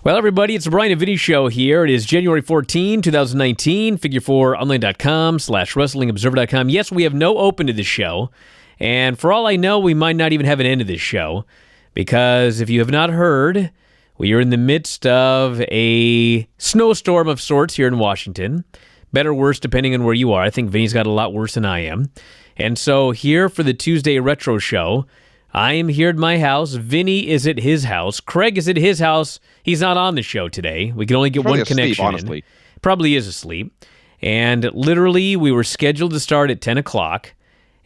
Well, everybody, it's the Bryan Vinny Show here. It is January 14, 2019, figure4online.com/wrestlingobserver.com. Yes, we have no open to this show, and for all I know, we might not even have an end to this show, because if you have not heard, we are in the midst of a snowstorm of sorts here in Washington. Better or worse, depending on where you are. I think Vinny's got a lot worse than I am. And so here for the Tuesday Retro Show, I am here at my house. Vinny is at his house. Craig is at his house. He's not on the show today. We can only get one connection honestly. in. Probably is asleep. And literally, we were scheduled to start at 10 o'clock.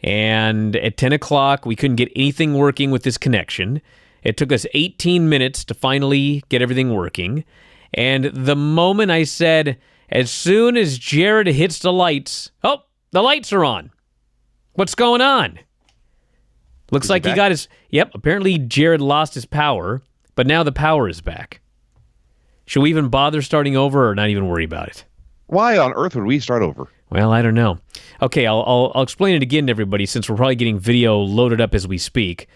And at 10 o'clock, we couldn't get anything working with this connection. It took us 18 minutes to finally get everything working. And the moment I said, as soon as Jared hits the lights, oh, the lights are on. What's going on? Looks like he got his... Yep, apparently Jared lost his power, but now the power is back. Should we even bother starting over or not even worry about it? Why on earth would we start over? Well, I don't know. Okay, I'll explain it again to everybody since we're probably getting video loaded up as we speak.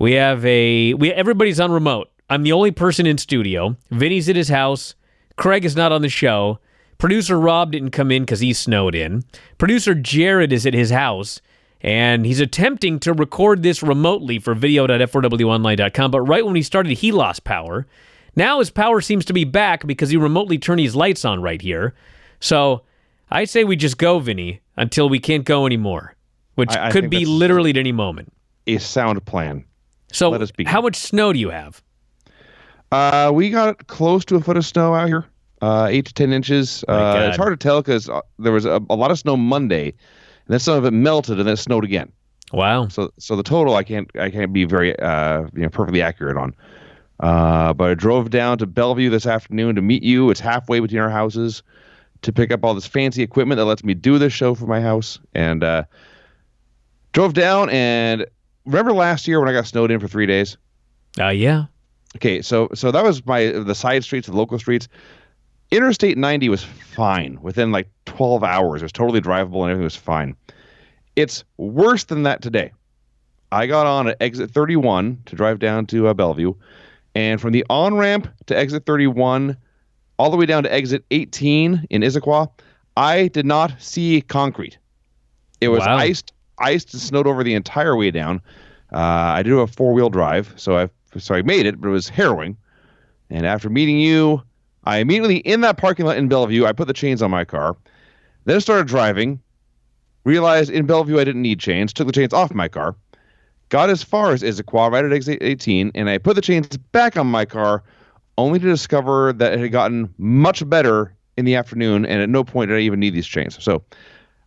Everybody's on remote. I'm the only person in studio. Vinny's at his house. Craig is not on the show. Producer Rob didn't come in because he's snowed in. Producer Jared is at his house, and he's attempting to record this remotely for video.f4wonline.com, but right when he started, he lost power. Now his power seems to be back because he remotely turned his lights on right here. So I say we just go, Vinny, until we can't go anymore, which could be literally at any moment. A sound plan. So how much snow do you have? We got close to a foot of snow out here, 8 to 10 inches. It's hard to tell because there was a lot of snow Monday, and then some of it melted, and then it snowed again. Wow. So the total I can't be very perfectly accurate on. But I drove down to Bellevue this afternoon to meet you. It's halfway between our houses to pick up all this fancy equipment that lets me do this show for my house. And drove down, and remember last year when I got snowed in for 3 days? Yeah. Okay, so that was the side streets, the local streets. Interstate 90 was fine. Within like 12 hours, it was totally drivable and everything was fine. It's worse than that today. I got on at exit 31 to drive down to Bellevue, and from the on-ramp to exit 31 all the way down to exit 18 in Issaquah, I did not see concrete. It was iced and snowed over the entire way down. I did a 4-wheel drive, so I made it, but it was harrowing. And after meeting you, I immediately, in that parking lot in Bellevue, I put the chains on my car. Then I started driving, realized in Bellevue I didn't need chains, took the chains off my car, got as far as Issaquah, right at exit 18, and I put the chains back on my car, only to discover that it had gotten much better in the afternoon, and at no point did I even need these chains. So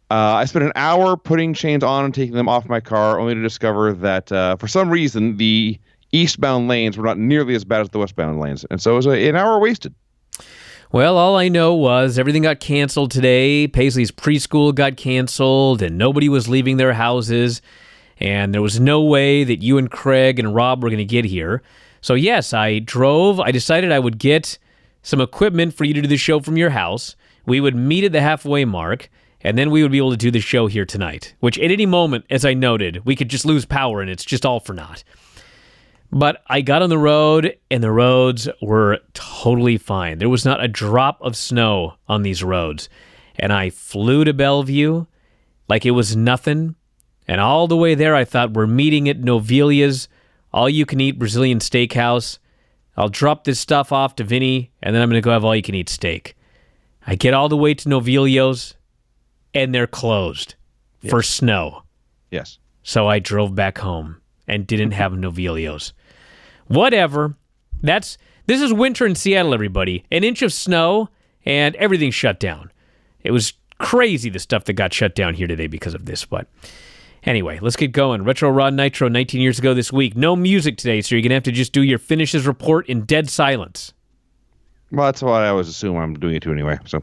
I spent an hour putting chains on and taking them off my car, only to discover that for some reason the eastbound lanes were not nearly as bad as the westbound lanes. And so it was an hour wasted. Well, all I know was everything got canceled today. Paisley's preschool got canceled, and nobody was leaving their houses, and there was no way that you and Craig and Rob were going to get here. So yes, I drove. I decided I would get some equipment for you to do the show from your house. We would meet at the halfway mark, and then we would be able to do the show here tonight, which at any moment, as I noted, we could just lose power, and it's just all for naught. But I got on the road, and the roads were totally fine. There was not a drop of snow on these roads. And I flew to Bellevue like it was nothing. And all the way there, I thought, we're meeting at Novelia's all-you-can-eat Brazilian steakhouse. I'll drop this stuff off to Vinny, and then I'm going to go have all-you-can-eat steak. I get all the way to Novelio's, and they're closed for snow. Yes. So I drove back home and didn't have Novelio's. Whatever. This is winter in Seattle, everybody. An inch of snow, and everything's shut down. It was crazy, the stuff that got shut down here today because of this, but anyway, let's get going. Retro Raw and Nitro 19 years ago this week. No music today, so you're going to have to just do your finishes report in dead silence. Well, that's what I always assume I'm doing it to anyway. So,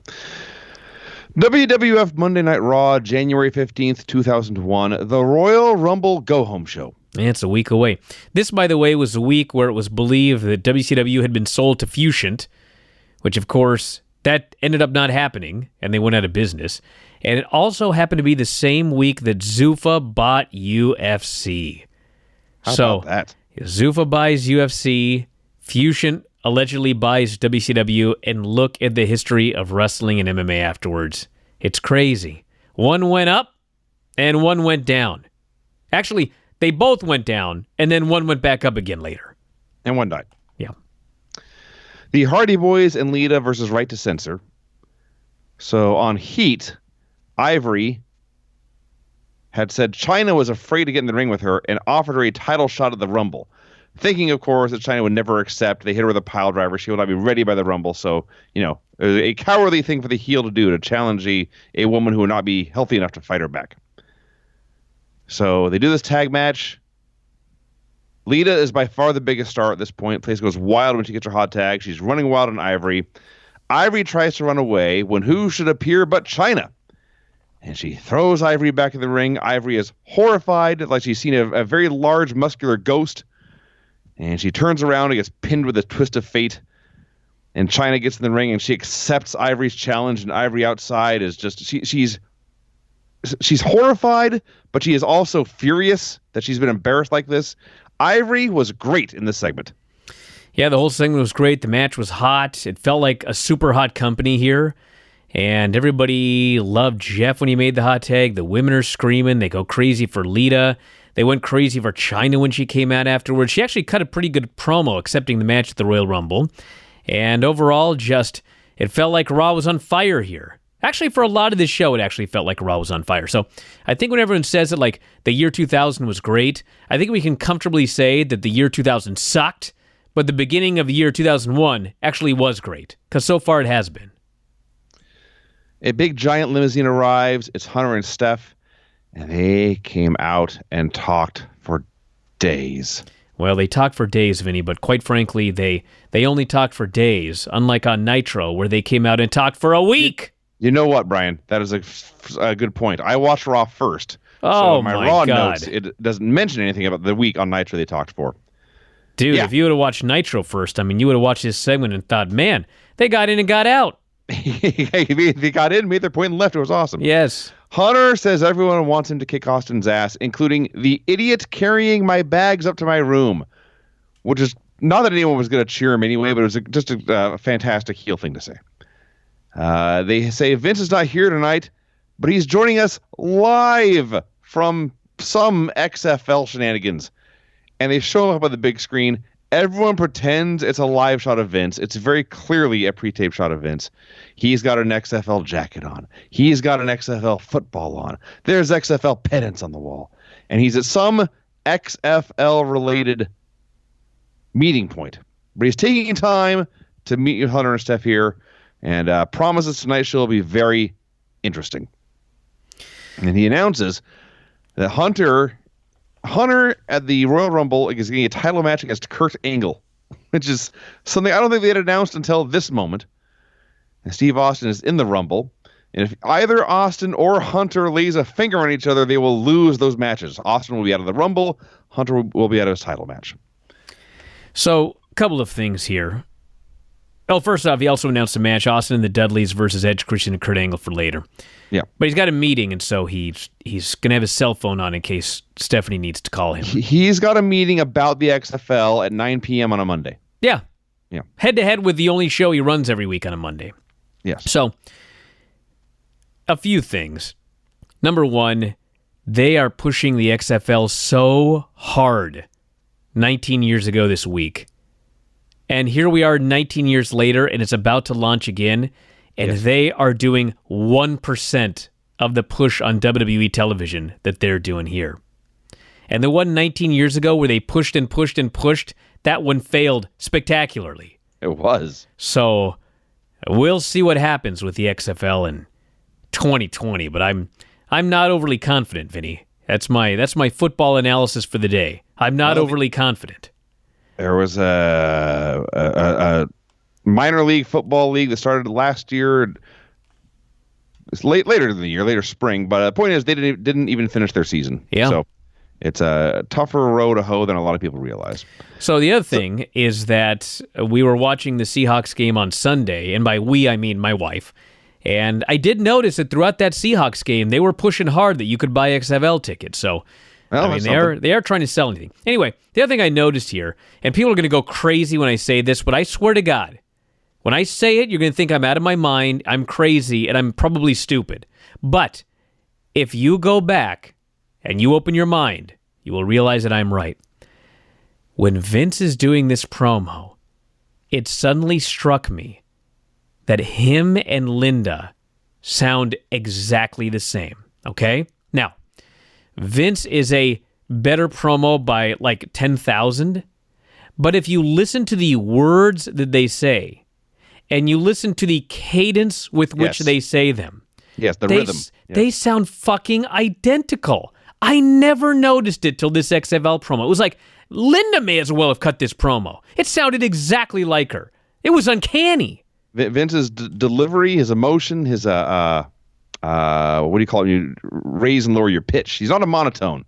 WWF Monday Night Raw, January 15th, 2001, the Royal Rumble Go-Home Show. It's a week away. This, by the way, was a week where it was believed that WCW had been sold to Fusion, which, of course, that ended up not happening, and they went out of business. And it also happened to be the same week that Zuffa bought UFC. How about that? Zuffa buys UFC, Fusion allegedly buys WCW, and look at the history of wrestling and MMA afterwards. It's crazy. One went up and one went down. Actually, they both went down and then one went back up again later. And one died. Yeah. The Hardy Boys and Lita versus Right to Censor. So on Heat, Ivory had said China was afraid to get in the ring with her and offered her a title shot at the Rumble. Thinking, of course, that China would never accept. They hit her with a pile driver. She would not be ready by the Rumble. So, it was a cowardly thing for the heel to do, to challenge a woman who would not be healthy enough to fight her back. So they do this tag match. Lita is by far the biggest star at this point. Place goes wild when she gets her hot tag. She's running wild on Ivory. Ivory tries to run away when who should appear but China? And she throws Ivory back in the ring. Ivory is horrified, like she's seen a very large, muscular ghost. And she turns around and gets pinned with a twist of fate. And China gets in the ring and she accepts Ivory's challenge. And Ivory outside is just, she's horrified, but she is also furious that she's been embarrassed like this. Ivory was great in this segment. Yeah, the whole segment was great. The match was hot. It felt like a super hot company here. And everybody loved Jeff when he made the hot tag. The women are screaming. They go crazy for Lita. They went crazy for China when she came out afterwards. She actually cut a pretty good promo accepting the match at the Royal Rumble. And overall, it felt like Raw was on fire here. Actually, for a lot of this show, it actually felt like Raw was on fire. So I think when everyone says that like the year 2000 was great, I think we can comfortably say that the year 2000 sucked, but the beginning of the year 2001 actually was great, because so far it has been. A big giant limousine arrives. It's Hunter and Steph. And they came out and talked for days. Well, they talked for days, Vinny, but quite frankly, they only talked for days, unlike on Nitro, where they came out and talked for a week. You know what, Brian? That is a good point. I watched Raw first. Oh, so my my Raw God. notes, it doesn't mention anything about the week on Nitro they talked for. Dude, If you would have watched Nitro first, you would have watched this segment and thought, man, they got in and got out. They got in, made their point and left. It was awesome. Yes. Hunter says everyone wants him to kick Austin's ass, including the idiot carrying my bags up to my room, which is not that anyone was going to cheer him anyway, but it was just a fantastic heel thing to say. They say Vince is not here tonight, but he's joining us live from some XFL shenanigans. And they show up on the big screen. Everyone pretends it's a live shot of Vince. It's very clearly a pre-tape shot of Vince. He's got an XFL jacket on. He's got an XFL football on. There's XFL pennants on the wall. And he's at some XFL-related meeting point. But he's taking time to meet with Hunter and Steph here and promises tonight's show will be very interesting. And he announces that Hunter at the Royal Rumble is getting a title match against Kurt Angle, which is something I don't think they had announced until this moment. And Steve Austin is in the Rumble. And if either Austin or Hunter lays a finger on each other, they will lose those matches. Austin will be out of the Rumble. Hunter will be out of his title match. So, a couple of things here. Oh, first off, he also announced a match, Austin and the Dudleys versus Edge, Christian, and Kurt Angle for later. Yeah. But he's got a meeting, and so he's going to have his cell phone on in case Stephanie needs to call him. He's got a meeting about the XFL at 9 p.m. on a Monday. Yeah. Yeah. Head-to-head with the only show he runs every week on a Monday. Yes. So, a few things. Number one, they are pushing the XFL so hard 19 years ago this week. And here we are 19 years later, and it's about to launch again, and Yes. they are doing 1% of the push on WWE television that they're doing here. And the one 19 years ago where they pushed and pushed and pushed, that one failed spectacularly. It was. So we'll see what happens with the XFL in 2020, but I'm not overly confident, Vinny. That's my football analysis for the day. I'm not overly confident. There was a minor league football league that started last year. It's later in the year, later spring. But the point is, they didn't even finish their season. Yeah. So it's a tougher row to hoe than a lot of people realize. So the other thing is that we were watching the Seahawks game on Sunday, and by we, I mean my wife. And I did notice that throughout that Seahawks game, they were pushing hard that you could buy XFL tickets. So Well, I mean, they are trying to sell anything. Anyway, the other thing I noticed here, and people are going to go crazy when I say this, but I swear to God, when I say it, you're going to think I'm out of my mind, I'm crazy, and I'm probably stupid. But if you go back and you open your mind, you will realize that I'm right. When Vince is doing this promo, it suddenly struck me that him and Linda sound exactly the same, okay? Now, Vince is a better promo by like 10,000, but if you listen to the words that they say, and you listen to the cadence with which they say them, the rhythm. They sound fucking identical. I never noticed it till this XFL promo. It was like, Linda may as well have cut this promo. It sounded exactly like her. It was uncanny. Vince's delivery, his emotion, his what do you call it? You raise and lower your pitch. He's not a monotone.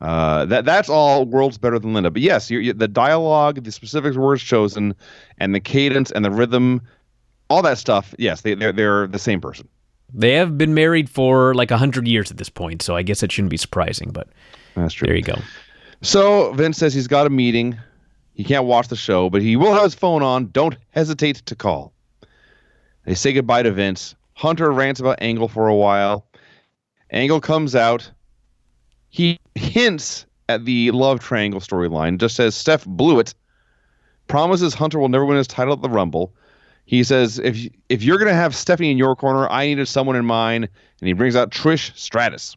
That's all worlds better than Linda. But yes, the dialogue, the specific words chosen, and the cadence and the rhythm, all that stuff. Yes, they're the same person. They have been married for like 100 years at this point, so I guess it shouldn't be surprising. But that's true. There you go. So Vince says he's got a meeting. He can't watch the show, but he will have his phone on. Don't hesitate to call. They say goodbye to Vince. Hunter rants about Angle for a while. Angle comes out. He hints at the love triangle storyline. Just says Steph blew it. Promises Hunter will never win his title at the Rumble. He says, if you're going to have Stephanie in your corner, I needed someone in mine. And he brings out Trish Stratus.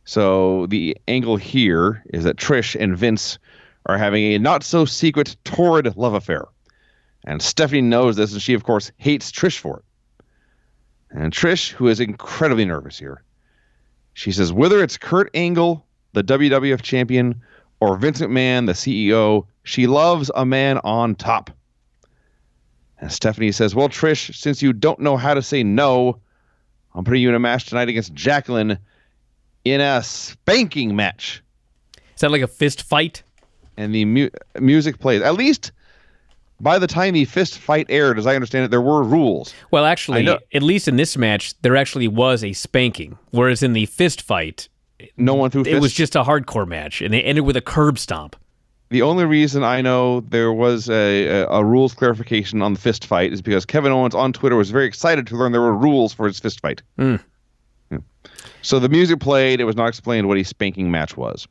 So the angle here is that Trish and Vince are having a not-so-secret, torrid love affair. And Stephanie knows this, and she, of course, hates Trish for it. And Trish, who is incredibly nervous here, she says, whether it's Kurt Angle, the WWF champion, or Vince McMahon, the CEO, she loves a man on top. And Stephanie says, well, Trish, since you don't know how to say no, I'm putting you in a match tonight against Jacqueline in a spanking match. Is that like a fist fight? And the music plays. At least by the time the fist fight aired, as I understand it, there were rules. Well, actually, at least in this match, there actually was a spanking. Whereas in the fist fight, no one threw fists. It was just a hardcore match, and they ended with a curb stomp. The only reason I know there was a rules clarification on the fist fight is because Kevin Owens on Twitter was very excited to learn there were rules for his fist fight. Mm. Yeah. So the music played. It was not explained what a spanking match was.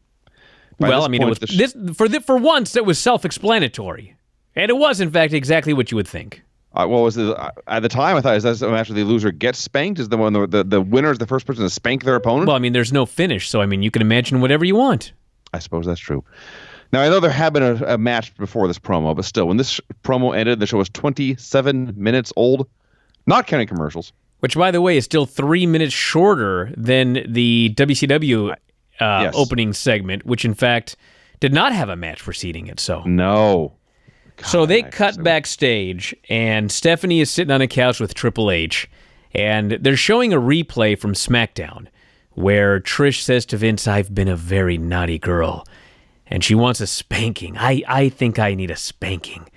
Well, I mean, it was for once it was self-explanatory, and it was in fact exactly what you would think. What was it at the time? I thought, is that a match where the loser gets spanked? Is the one the winner is the first person to spank their opponent? Well, I mean, there's no finish, so I mean, you can imagine whatever you want. I suppose that's true. Now, I know there had been a match before this promo, but still, when this promo ended, the show was 27 minutes old, not counting commercials. Which, by the way, is still 3 minutes shorter than the WCW opening segment, which in fact did not have a match preceding it. So no. God, so they cut backstage, and Stephanie is sitting on a couch with Triple H, and they're showing a replay from SmackDown where Trish says to Vince, "I've been a very naughty girl," and she wants a spanking. I think I need a spanking.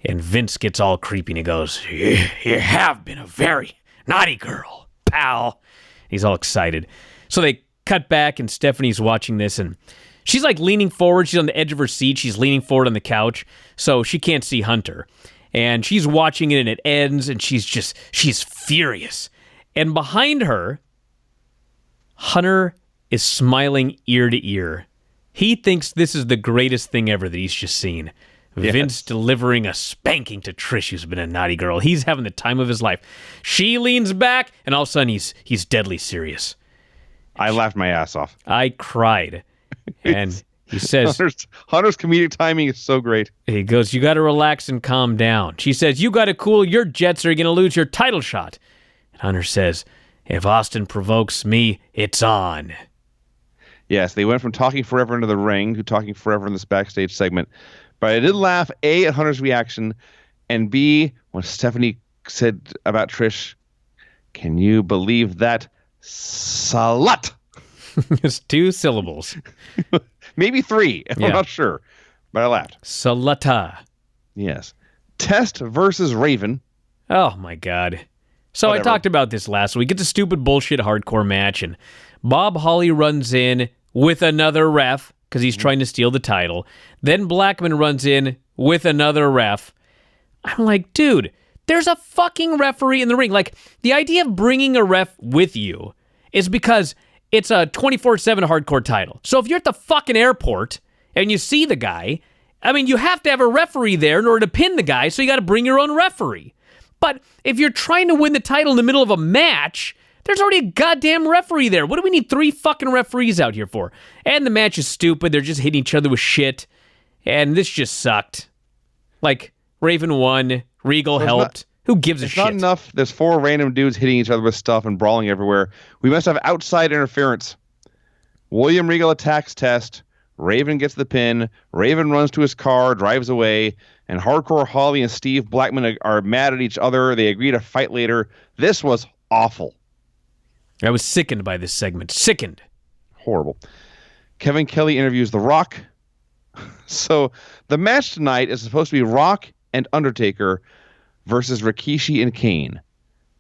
And Vince gets all creepy and he goes, you have been a very naughty girl, pal. He's all excited. So they cut back, and Stephanie's watching this, and she's like leaning forward. She's on the edge of her seat. She's leaning forward on the couch, so she can't see Hunter. And she's watching it, and it ends, and she's furious. And behind her, Hunter is smiling ear to ear. He thinks this is the greatest thing ever that he's just seen. Yes. Vince delivering a spanking to Trish, who's been a naughty girl. He's having the time of his life. She leans back, and all of a sudden he's deadly serious. I laughed my ass off. I cried. And he says... Hunter's comedic timing is so great. He goes, you got to relax and calm down. She says, you got to cool your jets or you're going to lose your title shot. And Hunter says, if Austin provokes me, it's on. Yes, they went from talking forever into the ring to talking forever in this backstage segment. But I did laugh, A, at Hunter's reaction, and B, when Stephanie said about Trish, can you believe that? Slut. It's 2 syllables. Maybe 3. I'm not sure. But I laughed. Salata. Yes. Test versus Raven. Oh, my God. So whatever. I talked about this last week. It's a stupid bullshit hardcore match, and Bob Holly runs in with another ref because he's trying to steal the title. Then Blackman runs in with another ref. I'm like, dude, there's a fucking referee in the ring. Like, the idea of bringing a ref with you is because it's a 24/7 hardcore title. So if you're at the fucking airport and you see the guy, I mean, you have to have a referee there in order to pin the guy, so you got to bring your own referee. But if you're trying to win the title in the middle of a match, there's already a goddamn referee there. What do we need 3 fucking referees out here for? And the match is stupid. They're just hitting each other with shit. And this just sucked. Like, Raven won. Regal helped. Who gives a shit? It's not enough. There's 4 random dudes hitting each other with stuff and brawling everywhere. We must have outside interference. William Regal attacks Test. Raven gets the pin. Raven runs to his car, drives away. And Hardcore Holly and Steve Blackman are mad at each other. They agree to fight later. This was awful. I was sickened by this segment. Sickened. Horrible. Kevin Kelly interviews The Rock. So the match tonight is supposed to be Rock and Undertaker versus Rikishi and Kane.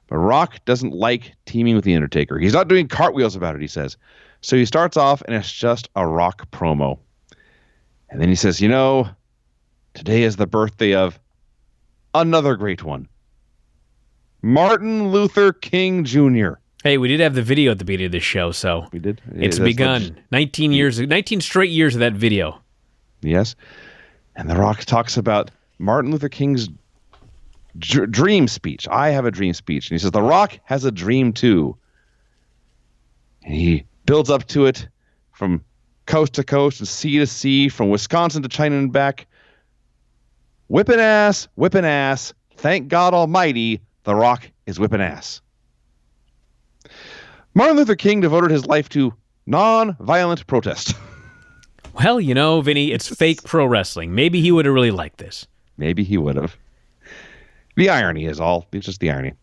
But Rock doesn't like teaming with The Undertaker. He's not doing cartwheels about it, he says. So he starts off, and it's just a Rock promo. And then he says, you know, today is the birthday of another great one. Martin Luther King Jr. Hey, we did have the video at the beginning of this show, so we did. It's begun. 19 straight years of that video. Yes. And The Rock talks about Martin Luther King's dream speech. I have a dream speech. And he says, The Rock has a dream too. And he builds up to it from coast to coast and sea to sea, from Wisconsin to China and back. Whipping ass, whipping ass. Thank God Almighty, The Rock is whipping ass. Martin Luther King devoted his life to non-violent protest. Well, you know, Vinny, it's fake pro wrestling. Maybe he would have really liked this. Maybe he would have. The irony is all. It's just the irony.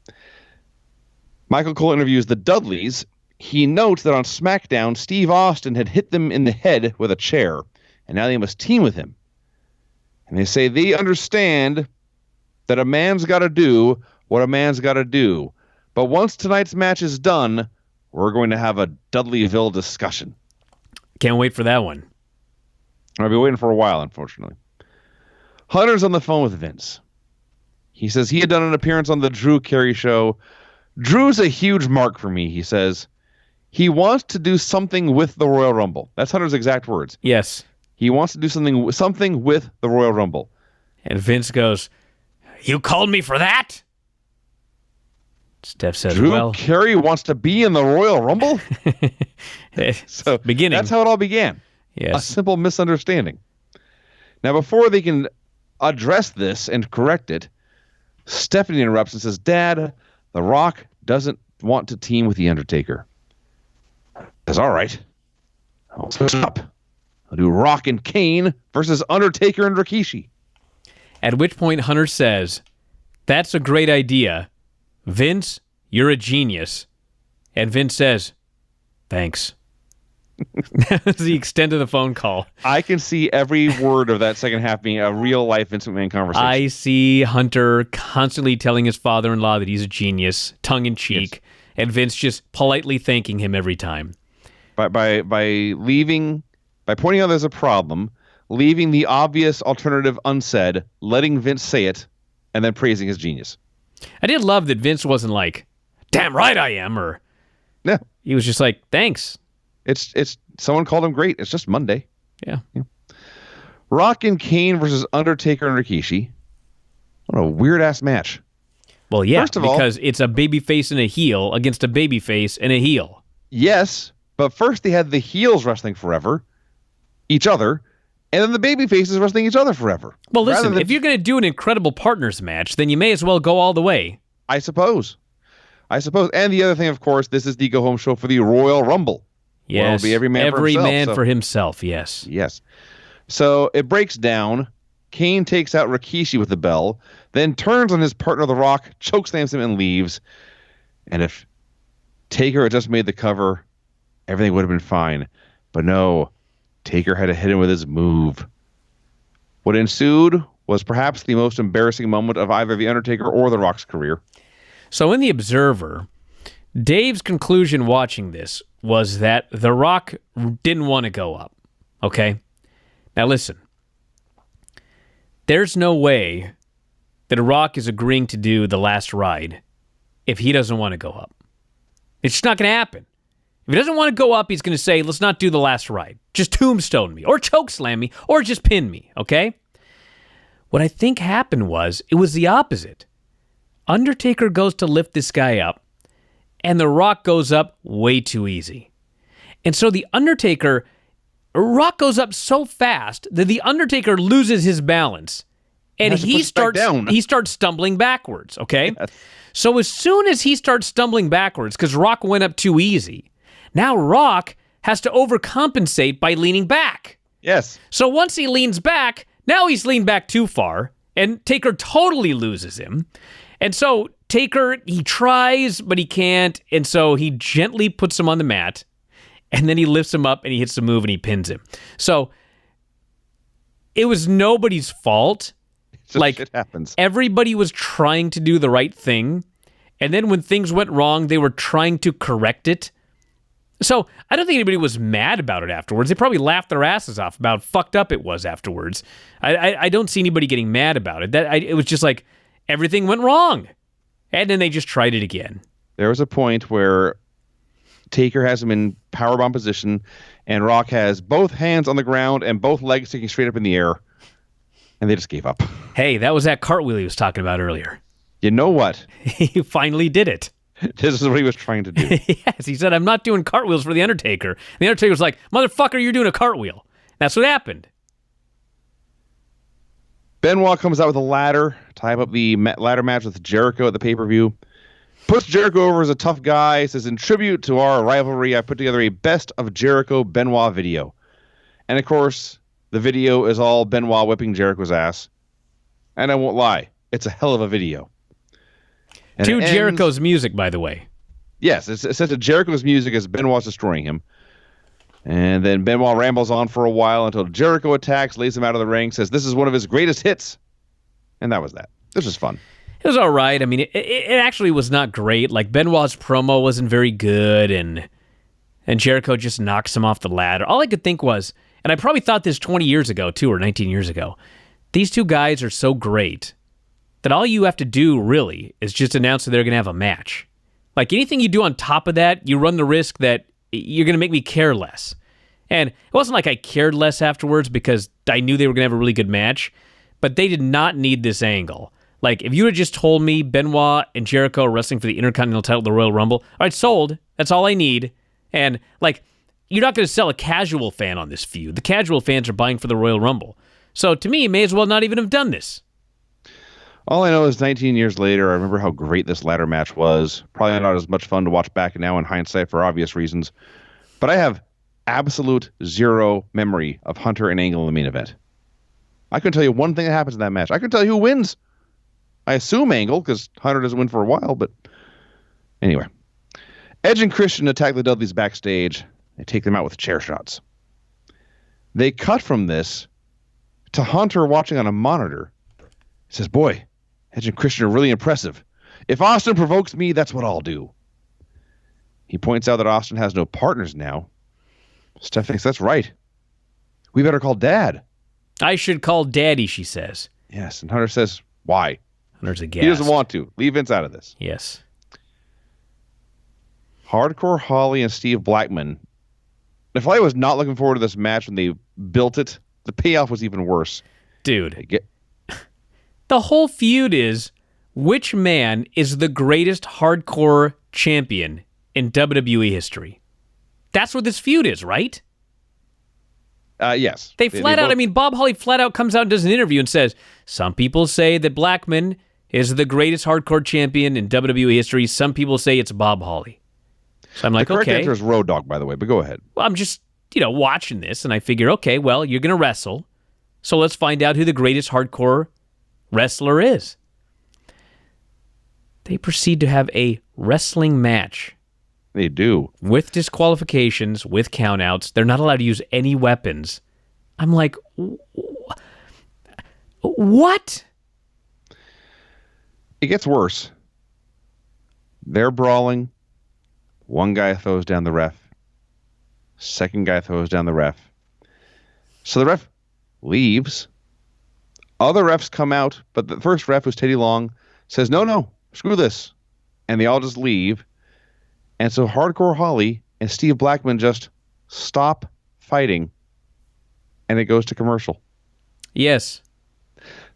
Michael Cole interviews the Dudleys. He notes that on SmackDown, Steve Austin had hit them in the head with a chair, and now they must team with him. And they say they understand that a man's got to do what a man's got to do. But once tonight's match is done, we're going to have a Dudleyville discussion. Can't wait for that one. I'll be waiting for a while, unfortunately. Hunter's on the phone with Vince. He says he had done an appearance on the Drew Carey show. Drew's a huge mark for me, he says. He wants to do something with the Royal Rumble. That's Hunter's exact words. Yes. He wants to do something with the Royal Rumble. And Vince goes, you called me for that? Steph says, Drew Carey wants to be in the Royal Rumble? So beginning. That's how it all began. Yes. A simple misunderstanding. Now, before they can address this and correct it, Stephanie interrupts and says, Dad, The Rock doesn't want to team with The Undertaker. Says, all right. I'll switch up. I'll do Rock and Kane versus Undertaker and Rikishi. At which point Hunter says, that's a great idea. Vince, you're a genius. And Vince says, thanks. That was the extent of the phone call. I can see every word of that second half being a real-life Vince McMahon conversation. I see Hunter constantly telling his father-in-law that he's a genius, tongue-in-cheek, yes. And Vince just politely thanking him every time. By pointing out there's a problem, leaving the obvious alternative unsaid, letting Vince say it, and then praising his genius. I did love that Vince wasn't like, damn right I am, or no. He was just like, thanks. It's someone called him great. It's just Monday. Yeah. Rock and Kane versus Undertaker and Rikishi. What a weird-ass match. Well, yeah, because it's a babyface and a heel against a babyface and a heel. Yes, but first they had the heels wrestling forever, each other, and then the babyfaces wrestling each other forever. Well, listen, if you're going to do an Incredible Partners match, then you may as well go all the way. I suppose. And the other thing, of course, this is the go-home show for the Royal Rumble. Yes, well, it'll be every man for himself, yes. Yes. So it breaks down. Kane takes out Rikishi with the bell, then turns on his partner, The Rock, chokeslams him, and leaves. And if Taker had just made the cover, everything would have been fine. But no, Taker had to hit him with his move. What ensued was perhaps the most embarrassing moment of either The Undertaker or The Rock's career. So in The Observer, Dave's conclusion watching this was that The Rock didn't want to go up. Okay? Now listen. There's no way that The Rock is agreeing to do the last ride if he doesn't want to go up. It's just not going to happen. If he doesn't want to go up, he's going to say, let's not do the last ride. Just tombstone me, or chokeslam me, or just pin me, okay? What I think happened was, it was the opposite. Undertaker goes to lift this guy up, and The Rock goes up way too easy. And so the Undertaker, Rock goes up so fast that the Undertaker loses his balance, and he starts stumbling backwards, okay? Yes. So as soon as he starts stumbling backwards, because Rock went up too easy, now Rock has to overcompensate by leaning back. Yes. So once he leans back, now he's leaned back too far, and Taker totally loses him. And so Taker, he tries, but he can't, and so he gently puts him on the mat, and then he lifts him up, and he hits the move, and he pins him. So it was nobody's fault. Shit happens. Everybody was trying to do the right thing, and then when things went wrong, they were trying to correct it. So I don't think anybody was mad about it afterwards. They probably laughed their asses off about how fucked up it was afterwards. I don't see anybody getting mad about it. It was just like everything went wrong, and then they just tried it again. There was a point where Taker has him in powerbomb position, and Rock has both hands on the ground and both legs sticking straight up in the air, and they just gave up. Hey, that was that cartwheel he was talking about earlier. You know what? He finally did it. This is what he was trying to do. Yes, he said, I'm not doing cartwheels for The Undertaker. And The Undertaker was like, motherfucker, you're doing a cartwheel. That's what happened. Benoit comes out with a ladder, tie up the ladder match with Jericho at the pay-per-view. Puts Jericho over as a tough guy. Says, in tribute to our rivalry, I put together a best of Jericho Benoit video. And of course, the video is all Benoit whipping Jericho's ass. And I won't lie, it's a hell of a video. And to Jericho's music, by the way. Yes, it's set to Jericho's music as Benoit's destroying him. And then Benoit rambles on for a while until Jericho attacks, lays him out of the ring, says this is one of his greatest hits. And that was that. This was fun. It was all right. I mean, it actually was not great. Like, Benoit's promo wasn't very good, and Jericho just knocks him off the ladder. All I could think was, and I probably thought this 20 years ago, too, or 19 years ago, these two guys are so great that all you have to do, really, is just announce that they're going to have a match. Like, anything you do on top of that, you run the risk that you're going to make me care less. And it wasn't like I cared less afterwards because I knew they were going to have a really good match, but they did not need this angle. Like, if you had just told me Benoit and Jericho are wrestling for the Intercontinental title, the Royal Rumble, all right, sold. That's all I need. And, like, you're not going to sell a casual fan on this feud. The casual fans are buying for the Royal Rumble. So, to me, you may as well not even have done this. All I know is 19 years later, I remember how great this ladder match was. Probably not as much fun to watch back now in hindsight for obvious reasons. But I have absolute zero memory of Hunter and Angle in the main event. I couldn't tell you one thing that happens in that match. I couldn't tell you who wins. I assume Angle, because Hunter doesn't win for a while, but anyway. Edge and Christian attack the Dudleys backstage. They take them out with chair shots. They cut from this to Hunter watching on a monitor. He says, boy, Edge and Christian are really impressive. If Austin provokes me, that's what I'll do. He points out that Austin has no partners now. Steph thinks that's right. We better call Dad. I should call Daddy, she says. Yes, and Hunter says, why? Hunter's aghast. He doesn't want to. Leave Vince out of this. Yes. Hardcore Holly and Steve Blackman. If I was not looking forward to this match when they built it, the payoff was even worse. Dude. The whole feud is, which man is the greatest hardcore champion in WWE history? That's what this feud is, right? Yes. They flat out, I mean, Bob Holly flat out comes out and does an interview and says, some people say that Blackman is the greatest hardcore champion in WWE history. Some people say it's Bob Holly. So I'm like, the correct okay. answer is Road Dogg, by the way, but go ahead. Well, I'm just, watching this, and I figure, okay, well, you're going to wrestle, so let's find out who the greatest hardcore wrestler is. They proceed to have a wrestling match. They do. With disqualifications, with countouts. They're not allowed to use any weapons. I'm like, what? It gets worse. They're brawling. One guy throws down the ref. Second guy throws down the ref. So the ref leaves. Other refs come out, but the first ref, who's Teddy Long, says, no, screw this. And they all just leave. And so Hardcore Holly and Steve Blackman just stop fighting. And it goes to commercial. Yes.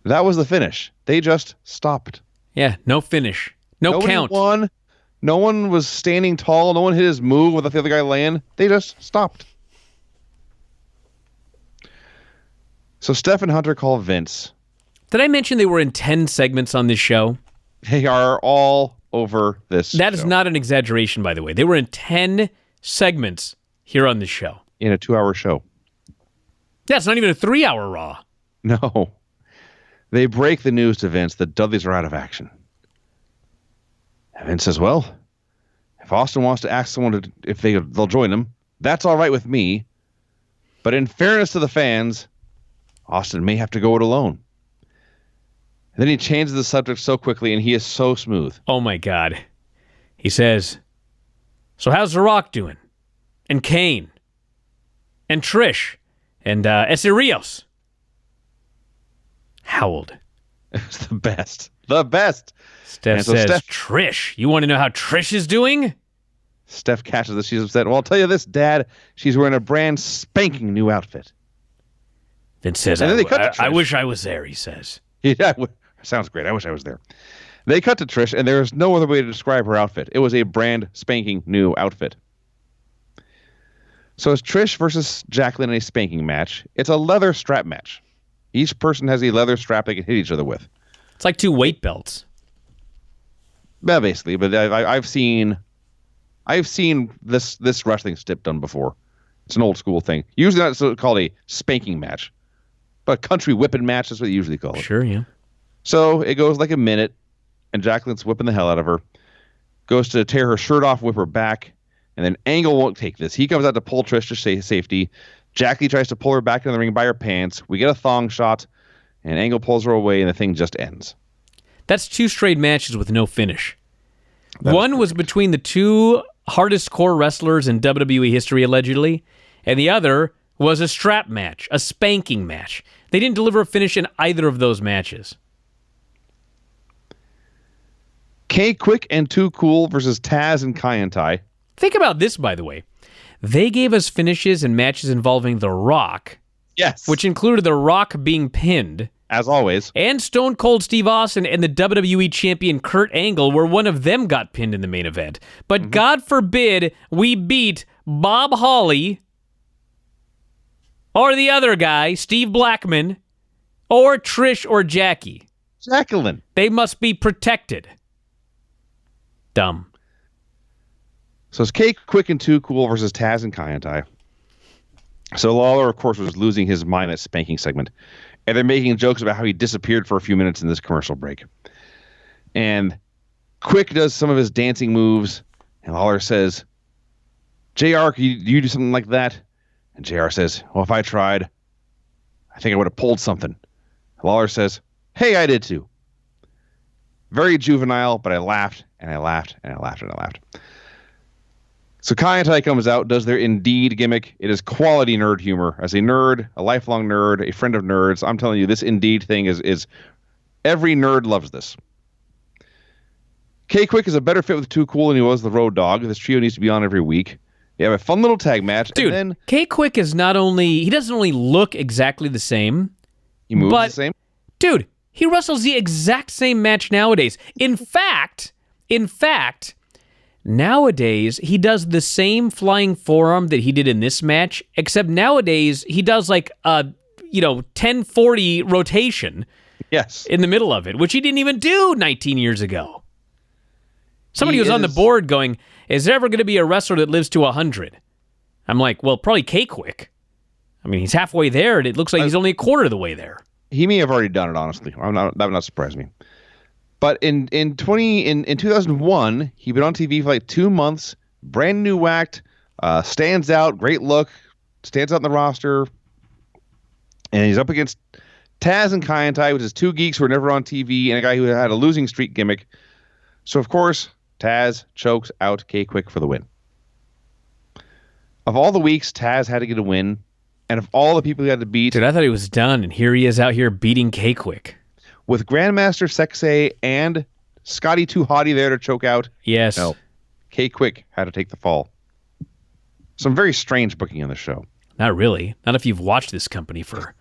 That was the finish. They just stopped. Yeah, no finish. Nobody count. Won. No one was standing tall. No one hit his move without the other guy laying. They just stopped. So Steph and Hunter call Vince. Did I mention they were in 10 segments on this show? They are all over this That show. is not an exaggeration, by the way. They were in 10 segments here on this show. In a 2-hour show. Yeah, it's not even a 3-hour Raw. No. They break the news to Vince that Dudleys are out of action. And Vince says, well, if Austin wants to ask someone if they'll join him, that's all right with me. But in fairness to the fans, Austin may have to go it alone. And then he changes the subject so quickly, and he is so smooth. Oh, my God. He says, so how's The Rock doing? And Kane? And Trish? And Ese Rios? Howled. It's the best. The best. Steph says, Trish? You want to know how Trish is doing? Steph catches this. She's upset. Well, I'll tell you this, Dad. She's wearing a brand spanking new outfit. Vince says, I wish I was there, he says. Yeah, sounds great. I wish I was there. They cut to Trish, and there is no other way to describe her outfit. It was a brand spanking new outfit. So it's Trish versus Jacqueline in a spanking match. It's a leather strap match. Each person has a leather strap they can hit each other with. It's like 2 weight belts. Yeah, basically. But I've seen this wrestling stip done before. It's an old school thing. Usually that's called a spanking match. But country whipping match is what you usually call it. Sure, yeah. So it goes like a minute, and Jacqueline's whipping the hell out of her. Goes to tear her shirt off, whip her back, and then Angle won't take this. He comes out to pull Trish to safety. Jackie tries to pull her back into the ring by her pants. We get a thong shot, and Angle pulls her away, and the thing just ends. That's 2 straight matches with no finish. One was between the 2 hardest core wrestlers in WWE history, allegedly, and the other was a strap match, a spanking match. They didn't deliver a finish in either of those matches. K-Quick and Too Cool versus Taz and Kaientai. Think about this, by the way. They gave us finishes in matches involving The Rock. Yes. Which included The Rock being pinned. As always. And Stone Cold Steve Austin and the WWE champion Kurt Angle, where one of them got pinned in the main event. But God forbid we beat Bob Holly or the other guy, Steve Blackman, or Trish or Jackie. Jacqueline. They must be protected. Dumb. So it's K-Quick and Too Cool versus Taz and Kaientai. So Lawler, of course, was losing his mind at spanking segment. And they're making jokes about how he disappeared for a few minutes in this commercial break. And Quick does some of his dancing moves. And Lawler says, JR, can you do something like that? And JR says, well, if I tried, I think I would have pulled something. Lawler says, hey, I did too. Very juvenile, but I laughed, and I laughed, and I laughed, and I laughed. So Kaientai comes out, does their Indeed gimmick. It is quality nerd humor. As a nerd, a lifelong nerd, a friend of nerds, I'm telling you, this Indeed thing is every nerd loves this. K-Quick is a better fit with Too Cool than he was the Road Dogg. This trio needs to be on every week. You have a fun little tag match. Dude, and then K-Quick is he doesn't only look exactly the same. He moves the same? Dude, he wrestles the exact same match nowadays. In fact, nowadays, he does the same flying forearm that he did in this match, except nowadays, he does like a, 1040 rotation in the middle of it, which he didn't even do 19 years ago. Somebody was on the board going, is there ever going to be a wrestler that lives to 100? I'm like, well, probably K-Quick. I mean, he's halfway there, and it looks like he's only a quarter of the way there. He may have already done it, honestly. That would not surprise me. But in 2001, he'd been on TV for like 2 months, brand new act, stands out, great look, stands out in the roster, and he's up against Taz and Kaientai, which is 2 geeks who were never on TV, and a guy who had a losing streak gimmick. So, of course, Taz chokes out K-Quick for the win. Of all the weeks Taz had to get a win, and of all the people he had to beat... Dude, I thought he was done, and here he is out here beating K-Quick. With Grandmaster Sexay and Scotty Too Hottie there to choke out. Yes. No, K-Quick had to take the fall. Some very strange booking in the show. Not really. Not if you've watched this company for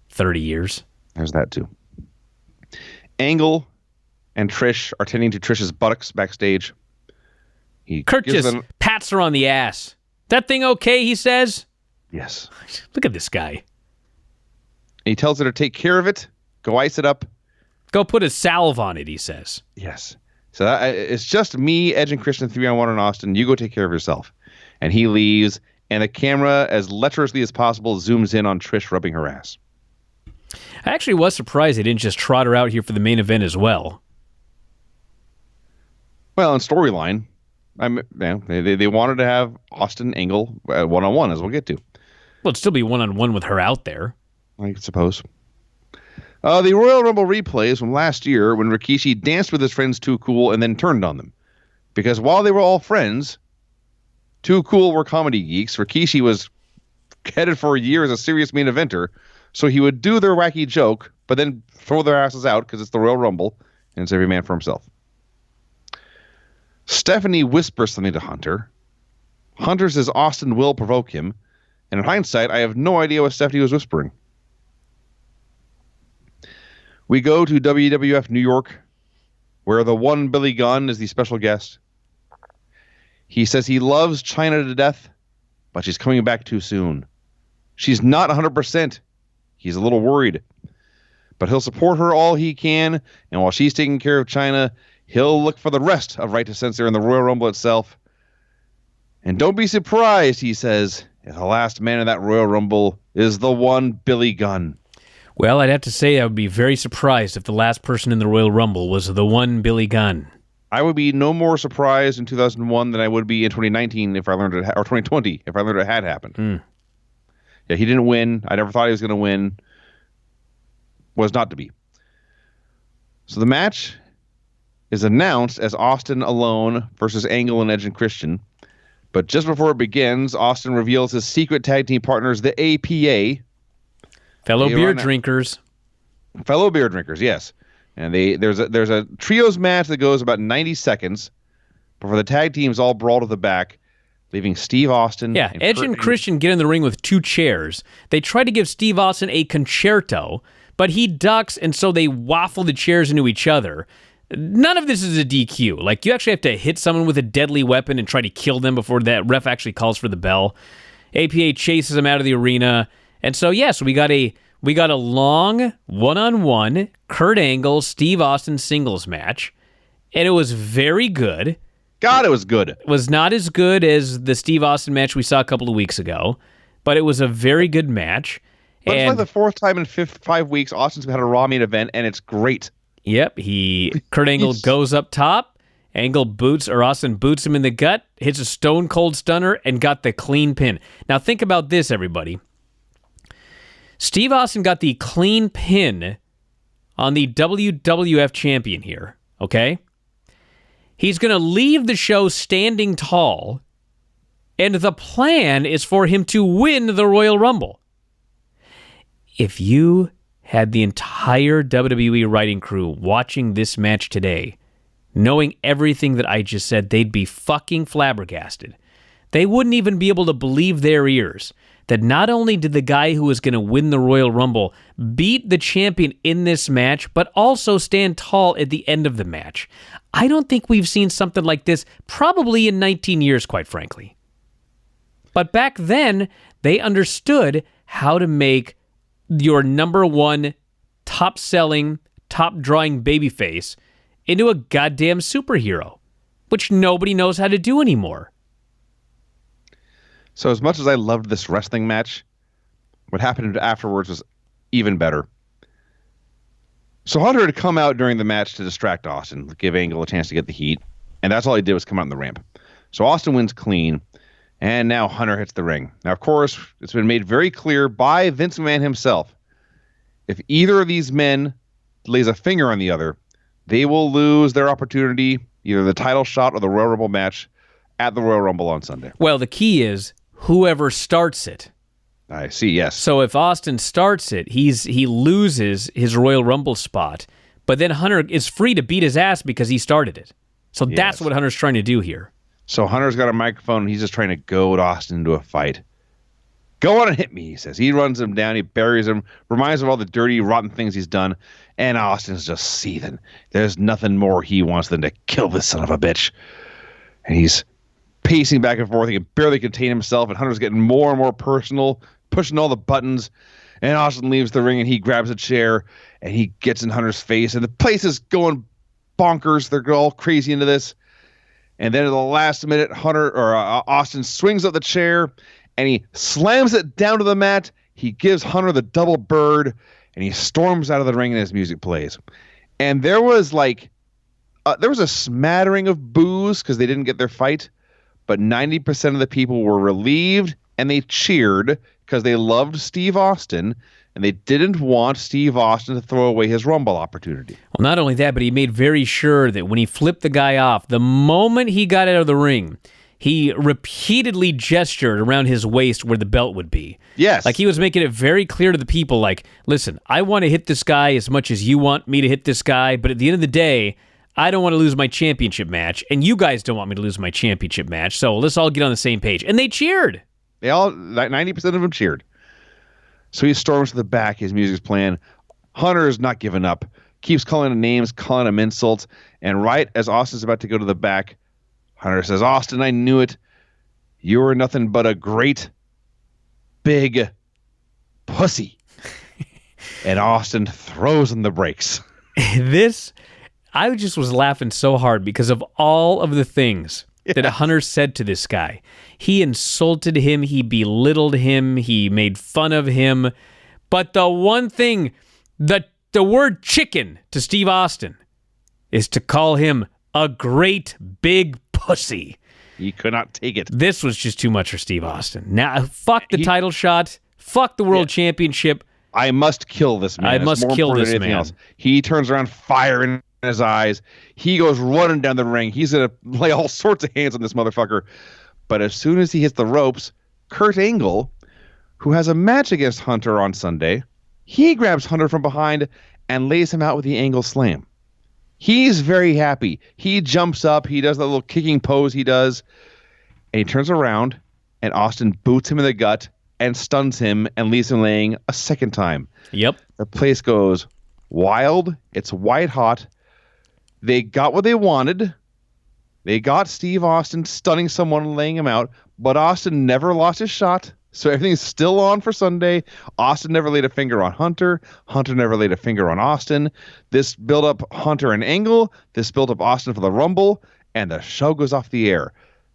30 years. There's that too. Angle and Trish are tending to Trish's buttocks backstage. Kurt just pats her on the ass. That thing okay, he says? Yes. Look at this guy. He tells her to take care of it, go ice it up. Go put a salve on it, he says. Yes. So it's just me, Edge, and Christian 3-on-1 in Austin. You go take care of yourself. And he leaves, and the camera, as lecherously as possible, zooms in on Trish rubbing her ass. I actually was surprised they didn't just trot her out here for the main event as well. Well, in storyline, they wanted to have Austin Angle one-on-one, as we'll get to. Well, it'd still be one-on-one with her out there. I suppose. The Royal Rumble replays from last year when Rikishi danced with his friends Too Cool and then turned on them. Because while they were all friends, Too Cool were comedy geeks. Rikishi was headed for a year as a serious main eventer, so he would do their wacky joke, but then throw their asses out because it's the Royal Rumble, and it's every man for himself. Stephanie whispers something to Hunter. Hunter says Austin will provoke him, and in hindsight, I have no idea what Stephanie was whispering. We go to WWF New York, where the one Billy Gunn is the special guest. He says he loves Chyna to death, but she's coming back too soon. She's not 100%. He's a little worried. But he'll support her all he can, and while she's taking care of Chyna, he'll look for the rest of Right to Censor in the Royal Rumble itself. And don't be surprised, he says, if the last man in that Royal Rumble is the one Billy Gunn. Well, I'd have to say I would be very surprised if the last person in the Royal Rumble was the one Billy Gunn. I would be no more surprised in 2001 than I would be in 2019 if I learned it, or 2020 if I learned it had happened. Yeah, he didn't win. I never thought he was going to win. Was not to be. So the match is announced as Austin alone versus Angle and Edge and Christian. But just before it begins, Austin reveals his secret tag team partners, the APA. Fellow beer drinkers. Fellow beer drinkers, yes. And there's a trios match that goes about 90 seconds before the tag teams all brawl to the back, leaving Steve Austin. Yeah, and Edge and Christian get in the ring with 2 chairs. They try to give Steve Austin a concerto, but he ducks, and so they waffle the chairs into each other. None of this is a DQ. Like, you actually have to hit someone with a deadly weapon and try to kill them before that ref actually calls for the bell. APA chases him out of the arena. And so, yes, we got a long one-on-one Kurt Angle, Steve Austin singles match, and it was very good. God, it was good. It was not as good as the Steve Austin match we saw a couple of weeks ago, but it was a very good match. But it's like the 4th time in 5 weeks Austin's had a Raw main event, and it's great. Yep, Kurt Angle goes up top, Austin boots him in the gut, hits a stone cold stunner, and got the clean pin. Now think about this, everybody. Steve Austin got the clean pin on the WWF champion here, okay? He's going to leave the show standing tall, and the plan is for him to win the Royal Rumble. If you had the entire WWE writing crew watching this match today, knowing everything that I just said, they'd be fucking flabbergasted. They wouldn't even be able to believe their ears that not only did the guy who was going to win the Royal Rumble beat the champion in this match, but also stand tall at the end of the match. I don't think we've seen something like this probably in 19 years, quite frankly. But back then, they understood how to make your number one top-selling, top-drawing babyface into a goddamn superhero, which nobody knows how to do anymore. So as much as I loved this wrestling match, what happened afterwards was even better. So Hunter had come out during the match to distract Austin, give Angle a chance to get the heat, and that's all he did was come out on the ramp. So Austin wins clean, and now Hunter hits the ring. Now, of course, it's been made very clear by Vince McMahon himself, if either of these men lays a finger on the other, they will lose their opportunity, either the title shot or the Royal Rumble match at the Royal Rumble on Sunday. Well, the key is, whoever starts it. I see, yes. So if Austin starts it, he loses his Royal Rumble spot, but then Hunter is free to beat his ass because he started it. So that's what Hunter's trying to do here. So Hunter's got a microphone, and he's just trying to goad Austin into a fight. Go on and hit me, he says. He runs him down, he buries him, reminds him of all the dirty, rotten things he's done, and Austin's just seething. There's nothing more he wants than to kill this son of a bitch. And he's pacing back and forth. He can barely contain himself, and Hunter's getting more and more personal, pushing all the buttons. And Austin leaves the ring, and he grabs a chair, and he gets in Hunter's face, and the place is going bonkers. They're all crazy into this. And then at the last minute, Austin swings up the chair, and he slams it down to the mat. He gives Hunter the double bird, and he storms out of the ring, and his music plays. And there was a smattering of boos because they didn't get their fight, but 90% of the people were relieved, and they cheered because they loved Steve Austin, and they didn't want Steve Austin to throw away his Rumble opportunity. Well, not only that, but he made very sure that when he flipped the guy off, the moment he got out of the ring, he repeatedly gestured around his waist where the belt would be. Yes. Like he was making it very clear to the people, like, listen, I want to hit this guy as much as you want me to hit this guy, but at the end of the day, I don't want to lose my championship match, and you guys don't want me to lose my championship match, so let's all get on the same page. And they cheered. 90% of them cheered. So he storms to the back. His music's playing. Hunter is not giving up. Keeps calling him names, calling him insults. And right as Austin's about to go to the back, Hunter says, Austin, I knew it. You were nothing but a great, big pussy. And Austin throws in the brakes. I just was laughing so hard because of all of the things that Hunter said to this guy. He insulted him. He belittled him. He made fun of him. But the one thing, the word chicken to Steve Austin is to call him a great big pussy. He could not take it. This was just too much for Steve Austin. Now, fuck the title shot. Fuck the world championship. I must kill this man. I must kill this man. Else. He turns around, fire in his eyes. He goes running down the ring. He's going to lay all sorts of hands on this motherfucker. But as soon as he hits the ropes, Kurt Angle, who has a match against Hunter on Sunday, he grabs Hunter from behind and lays him out with the Angle Slam. He's very happy. He jumps up. He does that little kicking pose he does. And he turns around, and Austin boots him in the gut and stuns him and leaves him laying a second time. Yep. The place goes wild. It's white hot. They got what they wanted. They got Steve Austin stunning someone and laying him out, but Austin never lost his shot. So everything's still on for Sunday. Austin never laid a finger on Hunter. Hunter never laid a finger on Austin. This built up Hunter and Angle. This built up Austin for the Rumble, and the show goes off the air.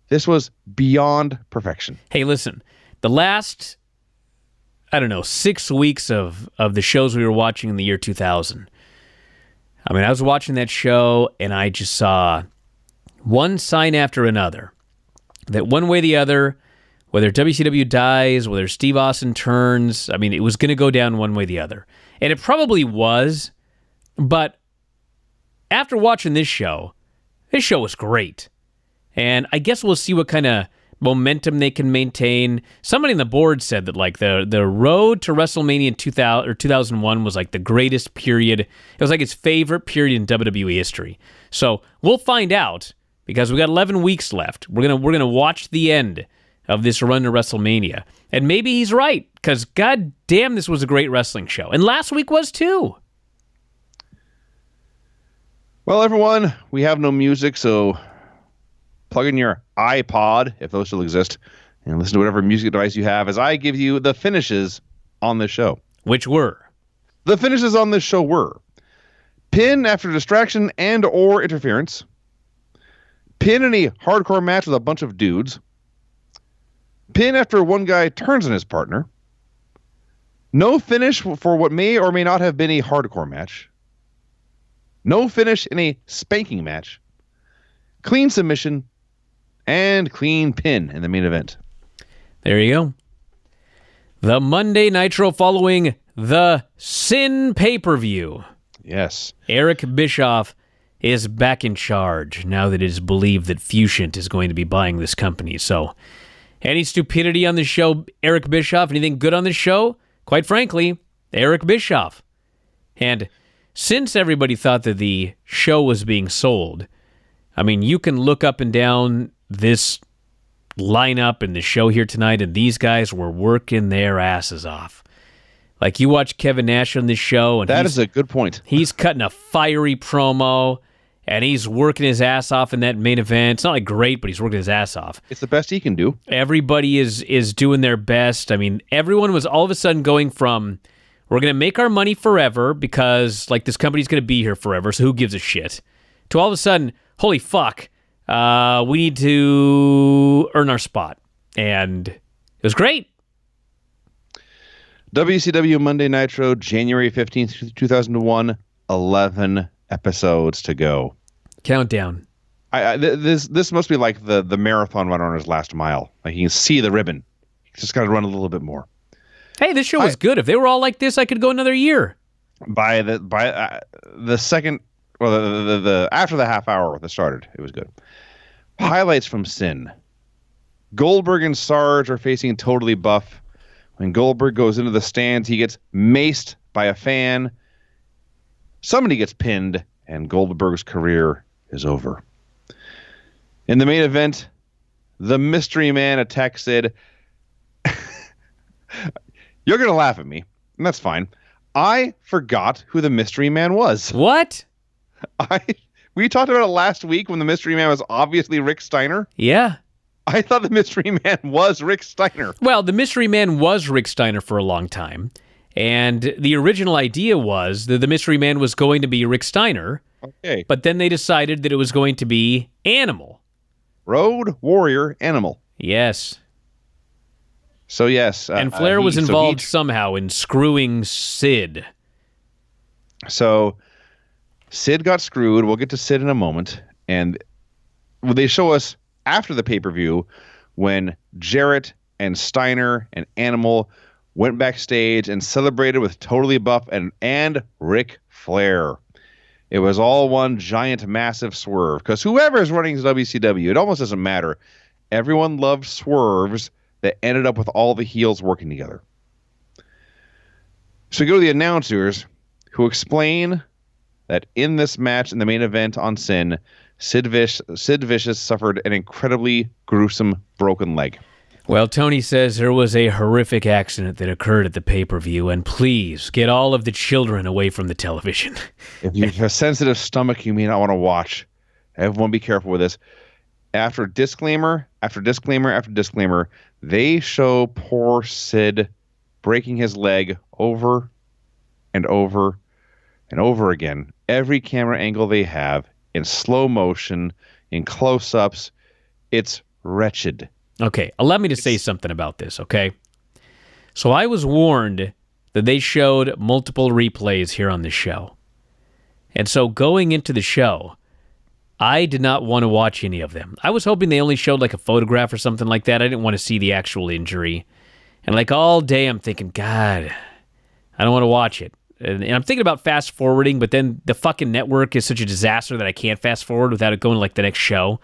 This was beyond perfection. Hey, listen, the last, 6 weeks of the shows we were watching in the year 2000. I mean, I was watching that show, and I just saw one sign after another that one way or the other, whether WCW dies, whether Steve Austin turns, I mean, it was going to go down one way or the other. And it probably was, but after watching this show was great. And I guess we'll see what kind of momentum they can maintain. Somebody on the board said that like the road to WrestleMania in 2000 or 2001 was like the greatest period. It was like its favorite period in WWE history. So we'll find out because we got 11 weeks left. We're gonna watch the end of this run to WrestleMania, and maybe he's right because god damn, this was a great wrestling show, and last week was too. Well, everyone, we have no music, so plug in your iPod, if those still exist, and listen to whatever music device you have as I give you the finishes on this show. Which were? The finishes on this show were pin after distraction and or interference, pin in a hardcore match with a bunch of dudes, pin after one guy turns on his partner, no finish for what may or may not have been a hardcore match, no finish in a spanking match, clean submission, and clean pin in the main event. There you go. The Monday Nitro following the Sin pay-per-view. Yes. Eric Bischoff is back in charge now that it is believed that Fusion is going to be buying this company. So Any stupidity on the show, Eric Bischoff? Anything good on the show? Quite frankly, Eric Bischoff. And since everybody thought that the show was being sold, I mean, you can look up and down this lineup and the show here tonight, and these guys were working their asses off. Like, you watch Kevin Nash on this show, and that is a good point. He's cutting a fiery promo, and he's working his ass off in that main event. It's not like great, but he's working his ass off. It's the best he can do. Everybody is doing their best. I mean, everyone was all of a sudden going from, we're going to make our money forever because, like, this company's going to be here forever, so who gives a shit? To all of a sudden, holy fuck, we need to earn our spot. And it was great. WCW Monday Nitro, January 15th, 2001, 11 episodes to go. Countdown. This must be like the marathon runner on his last mile. Like, you can see the ribbon. He's just got to run a little bit more. Hey, this show was good. If they were all like this, I could go another year. By the second, well, the after the half hour that started, it was good. Highlights from Sin. Goldberg and Sarge are facing Totally Buff. When Goldberg goes into the stands, he gets maced by a fan. Somebody gets pinned, and Goldberg's career is over. In the main event, the Mystery Man attacks Sid. You're going to laugh at me, and that's fine. I forgot who the Mystery Man was. What? We talked about it last week when the Mystery Man was obviously Rick Steiner. Yeah. I thought the Mystery Man was Rick Steiner. Well, the Mystery Man was Rick Steiner for a long time. And the original idea was that the Mystery Man was going to be Rick Steiner. Okay. But then they decided that it was going to be Animal. Road Warrior Animal. Yes. So, yes. And Flair was involved somehow in screwing Sid. So, Sid got screwed. We'll get to Sid in a moment. And they show us after the pay-per-view when Jarrett and Steiner and Animal went backstage and celebrated with Totally Buff and Ric Flair. It was all one giant, massive swerve. Because whoever is running WCW, it almost doesn't matter. Everyone loved swerves that ended up with all the heels working together. So we go to the announcers who explain that in this match, in the main event on Sin, Sid Vicious suffered an incredibly gruesome broken leg. Well, Tony says there was a horrific accident that occurred at the pay-per-view, and please get all of the children away from the television. If you have a sensitive stomach, you may not want to watch. Everyone be careful with this. After disclaimer, after disclaimer, after disclaimer, they show poor Sid breaking his leg over and over and over again. Every camera angle they have, in slow motion, in close-ups, it's wretched. Okay, allow me to say something about this, okay? So I was warned that they showed multiple replays here on the show. And so going into the show, I did not want to watch any of them. I was hoping they only showed like a photograph or something like that. I didn't want to see the actual injury. And like all day I'm thinking, God, I don't want to watch it. And I'm thinking about fast forwarding, but then the fucking network is such a disaster that I can't fast forward without it going to like the next show.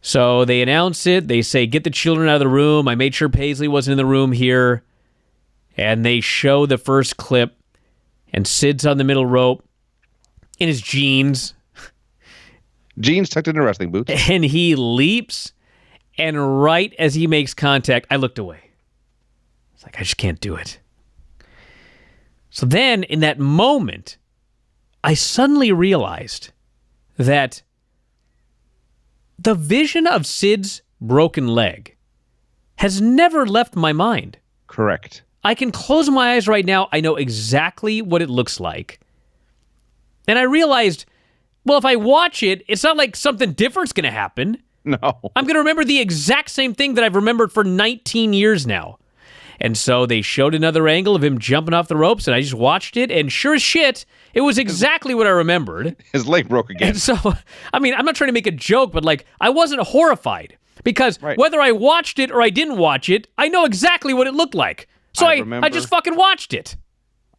So they announce it. They say, get the children out of the room. I made sure Paisley wasn't in the room here. And they show the first clip. And Sid's on the middle rope in his jeans. Jeans tucked into wrestling boots. And he leaps. And right as he makes contact, I looked away. It's like, I just can't do it. So then, in that moment, I suddenly realized that the vision of Sid's broken leg has never left my mind. Correct. I can close my eyes right now. I know exactly what it looks like. And I realized, well, if I watch it, it's not like something different's going to happen. No. I'm going to remember the exact same thing that I've remembered for 19 years now. And so they showed another angle of him jumping off the ropes, and I just watched it, and sure as shit, it was exactly what I remembered. His leg broke again. And so, I mean, I'm not trying to make a joke, but like, I wasn't horrified, because whether I watched it or I didn't watch it, I know exactly what it looked like. So I just fucking watched it.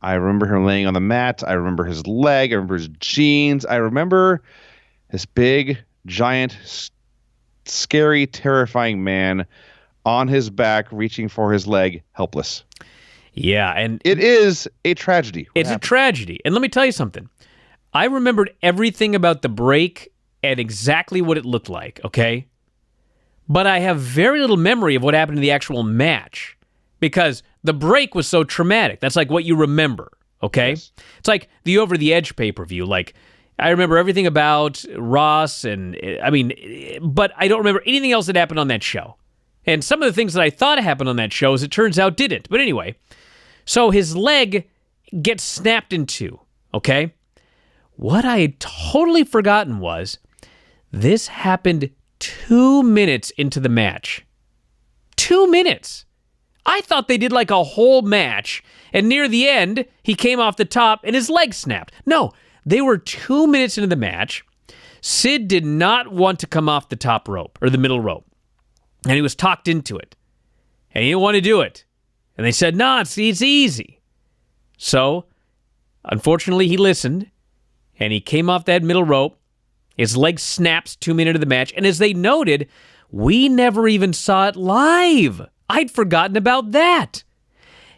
I remember him laying on the mat. I remember his leg. I remember his jeans. I remember this big, giant, scary, terrifying man on his back, reaching for his leg, helpless. Yeah, and it is a tragedy. It's a tragedy. And let me tell you something. I remembered everything about the break and exactly what it looked like, okay? But I have very little memory of what happened in the actual match because the break was so traumatic. That's like what you remember, okay? Yes. It's like the Over the Edge pay-per-view. Like, I remember everything about Ross but I don't remember anything else that happened on that show. And some of the things that I thought happened on that show, as it turns out, didn't. But anyway, so his leg gets snapped in two, okay? What I had totally forgotten was this happened 2 minutes into the match. 2 minutes. I thought they did like a whole match, and near the end, he came off the top and his leg snapped. No, they were 2 minutes into the match. Sid did not want to come off the top rope, or the middle rope, and he was talked into it. And he didn't want to do it. And they said, no, it's easy. So, unfortunately, he listened, and he came off that middle rope. His leg snaps 2 minutes into the match. And as they noted, we never even saw it live. I'd forgotten about that.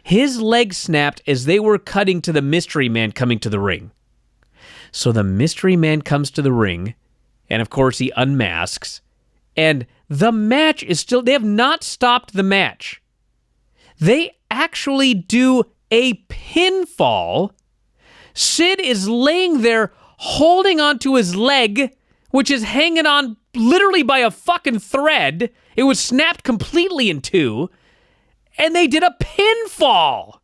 His leg snapped as they were cutting to the mystery man coming to the ring. So the mystery man comes to the ring, and of course he unmasks, and the match is still, they have not stopped the match. They actually do a pinfall. Sid is laying there holding onto his leg, which is hanging on literally by a fucking thread. It was snapped completely in two, and they did a pinfall.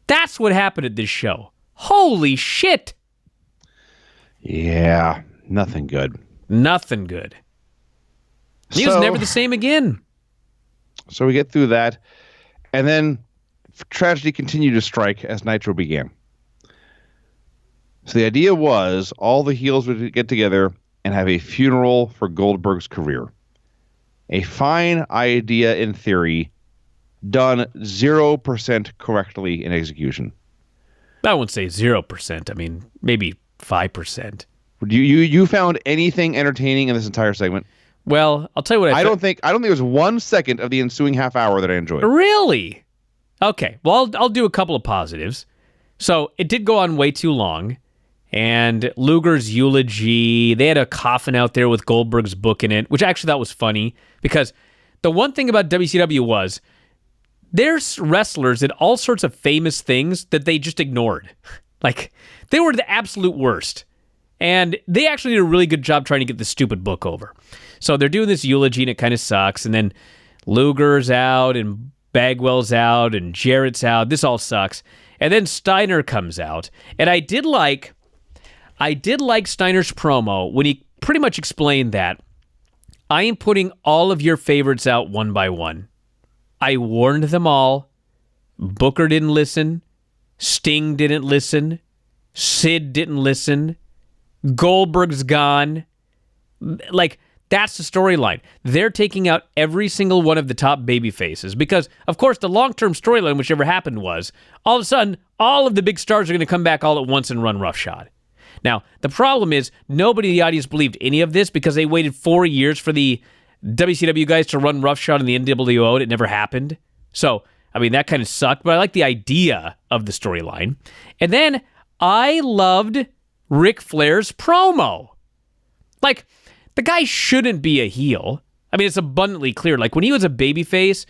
That's what happened at this show. Holy shit. Yeah, nothing good. Nothing good. He was never the same again. So we get through that, and then tragedy continued to strike as Nitro began. So the idea was all the heels would get together and have a funeral for Goldberg's career. A fine idea in theory, done 0% correctly in execution. I wouldn't say 0%. I mean, maybe 5%. You found anything entertaining in this entire segment? Well, I'll tell you what I don't think there was 1 second of the ensuing half hour that I enjoyed. Really? Okay. Well, I'll do a couple of positives. So it did go on way too long. And Luger's eulogy, they had a coffin out there with Goldberg's book in it, which I actually thought was funny because the one thing about WCW was there's wrestlers did all sorts of famous things that they just ignored. Like, they were the absolute worst. And they actually did a really good job trying to get this stupid book over. So they're doing this eulogy, and it kind of sucks. And then Luger's out, and Bagwell's out, and Jarrett's out. This all sucks. And then Steiner comes out. And I did like Steiner's promo when he pretty much explained that I am putting all of your favorites out one by one. I warned them all. Booker didn't listen. Sting didn't listen. Sid didn't listen. Goldberg's gone. Like, that's the storyline. They're taking out every single one of the top baby faces because, of course, the long-term storyline, whichever happened was, all of a sudden, all of the big stars are going to come back all at once and run roughshod. Now, the problem is nobody in the audience believed any of this because they waited 4 years for the WCW guys to run roughshod in the NWO, and it never happened. So, I mean, that kind of sucked, but I like the idea of the storyline. And then I loved Ric Flair's promo. Like, the guy shouldn't be a heel. I mean, it's abundantly clear. Like, when he was a babyface,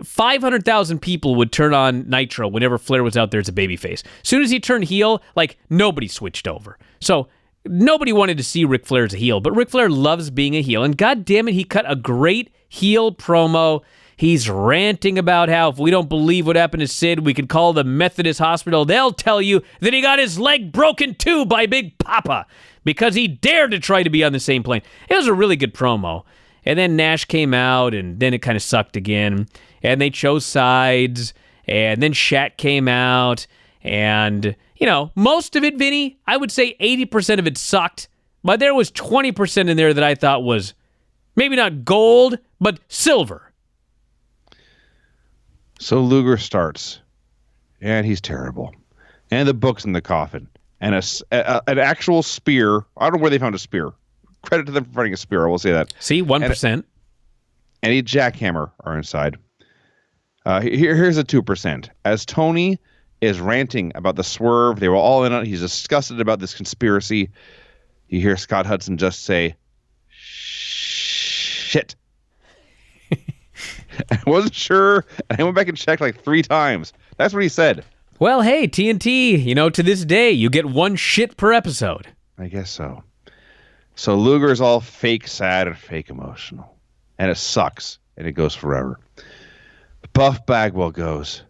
500,000 people would turn on Nitro whenever Flair was out there as a babyface. As soon as he turned heel, like, nobody switched over. So, nobody wanted to see Ric Flair as a heel, but Ric Flair loves being a heel, and God damn it, he cut a great heel promo. He's ranting about how if we don't believe what happened to Sid, we could call the Methodist Hospital. They'll tell you that he got his leg broken too by Big Papa because he dared to try to be on the same plane. It was a really good promo. And then Nash came out, and then it kind of sucked again. And they chose sides, and then Shat came out, and, you know, most of it, Vinny, I would say 80% of it sucked, but there was 20% in there that I thought was maybe not gold, but silver. So Luger starts, and he's terrible. And the book's in the coffin. And an actual spear. I don't know where they found a spear. Credit to them for finding a spear, I will say that. See, 1%. and a jackhammer are inside. Here's a 2%. As Tony is ranting about the swerve, they were all in on it. He's disgusted about this conspiracy. You hear Scott Hudson just say, shit. I wasn't sure, and I went back and checked like 3 times. That's what he said. Well, hey, TNT, to this day, you get 1 shit per episode. I guess so. So Luger's all fake sad and fake emotional. And it sucks, and it goes forever. Buff Bagwell goes,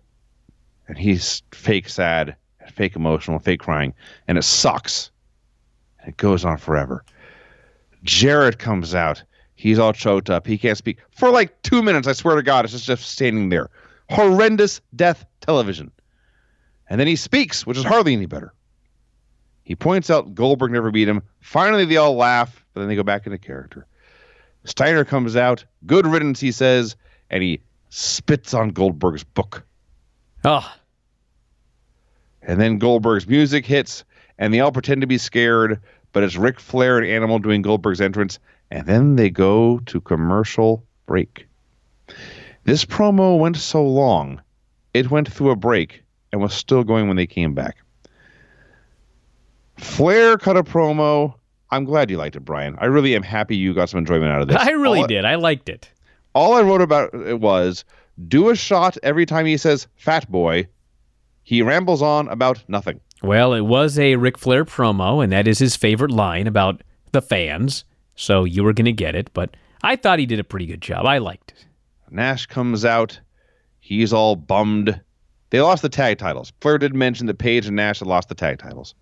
and he's fake sad, fake emotional, fake crying, and it sucks. And it goes on forever. Jarrett comes out. He's all choked up. He can't speak. For like 2 minutes, I swear to God, it's just standing there. Horrendous death television. And then he speaks, which is hardly any better. He points out Goldberg never beat him. Finally, they all laugh, but then they go back into character. Steiner comes out. Good riddance, he says, and he spits on Goldberg's book. Oh. And then Goldberg's music hits, and they all pretend to be scared, but it's Ric Flair and Animal doing Goldberg's entrance, and then they go to commercial break. This promo went so long, it went through a break and was still going when they came back. Flair cut a promo. I'm glad you liked it, Brian. I really am happy you got some enjoyment out of this. I really did. I liked it. All I wrote about it was, do a shot every time he says fat boy. He rambles on about nothing. Well, it was a Ric Flair promo, and that is his favorite line about the fans. So you were going to get it, but I thought he did a pretty good job. I liked it. Nash comes out. He's all bummed. They lost the tag titles. Flair did mention that Paige and Nash had lost the tag titles.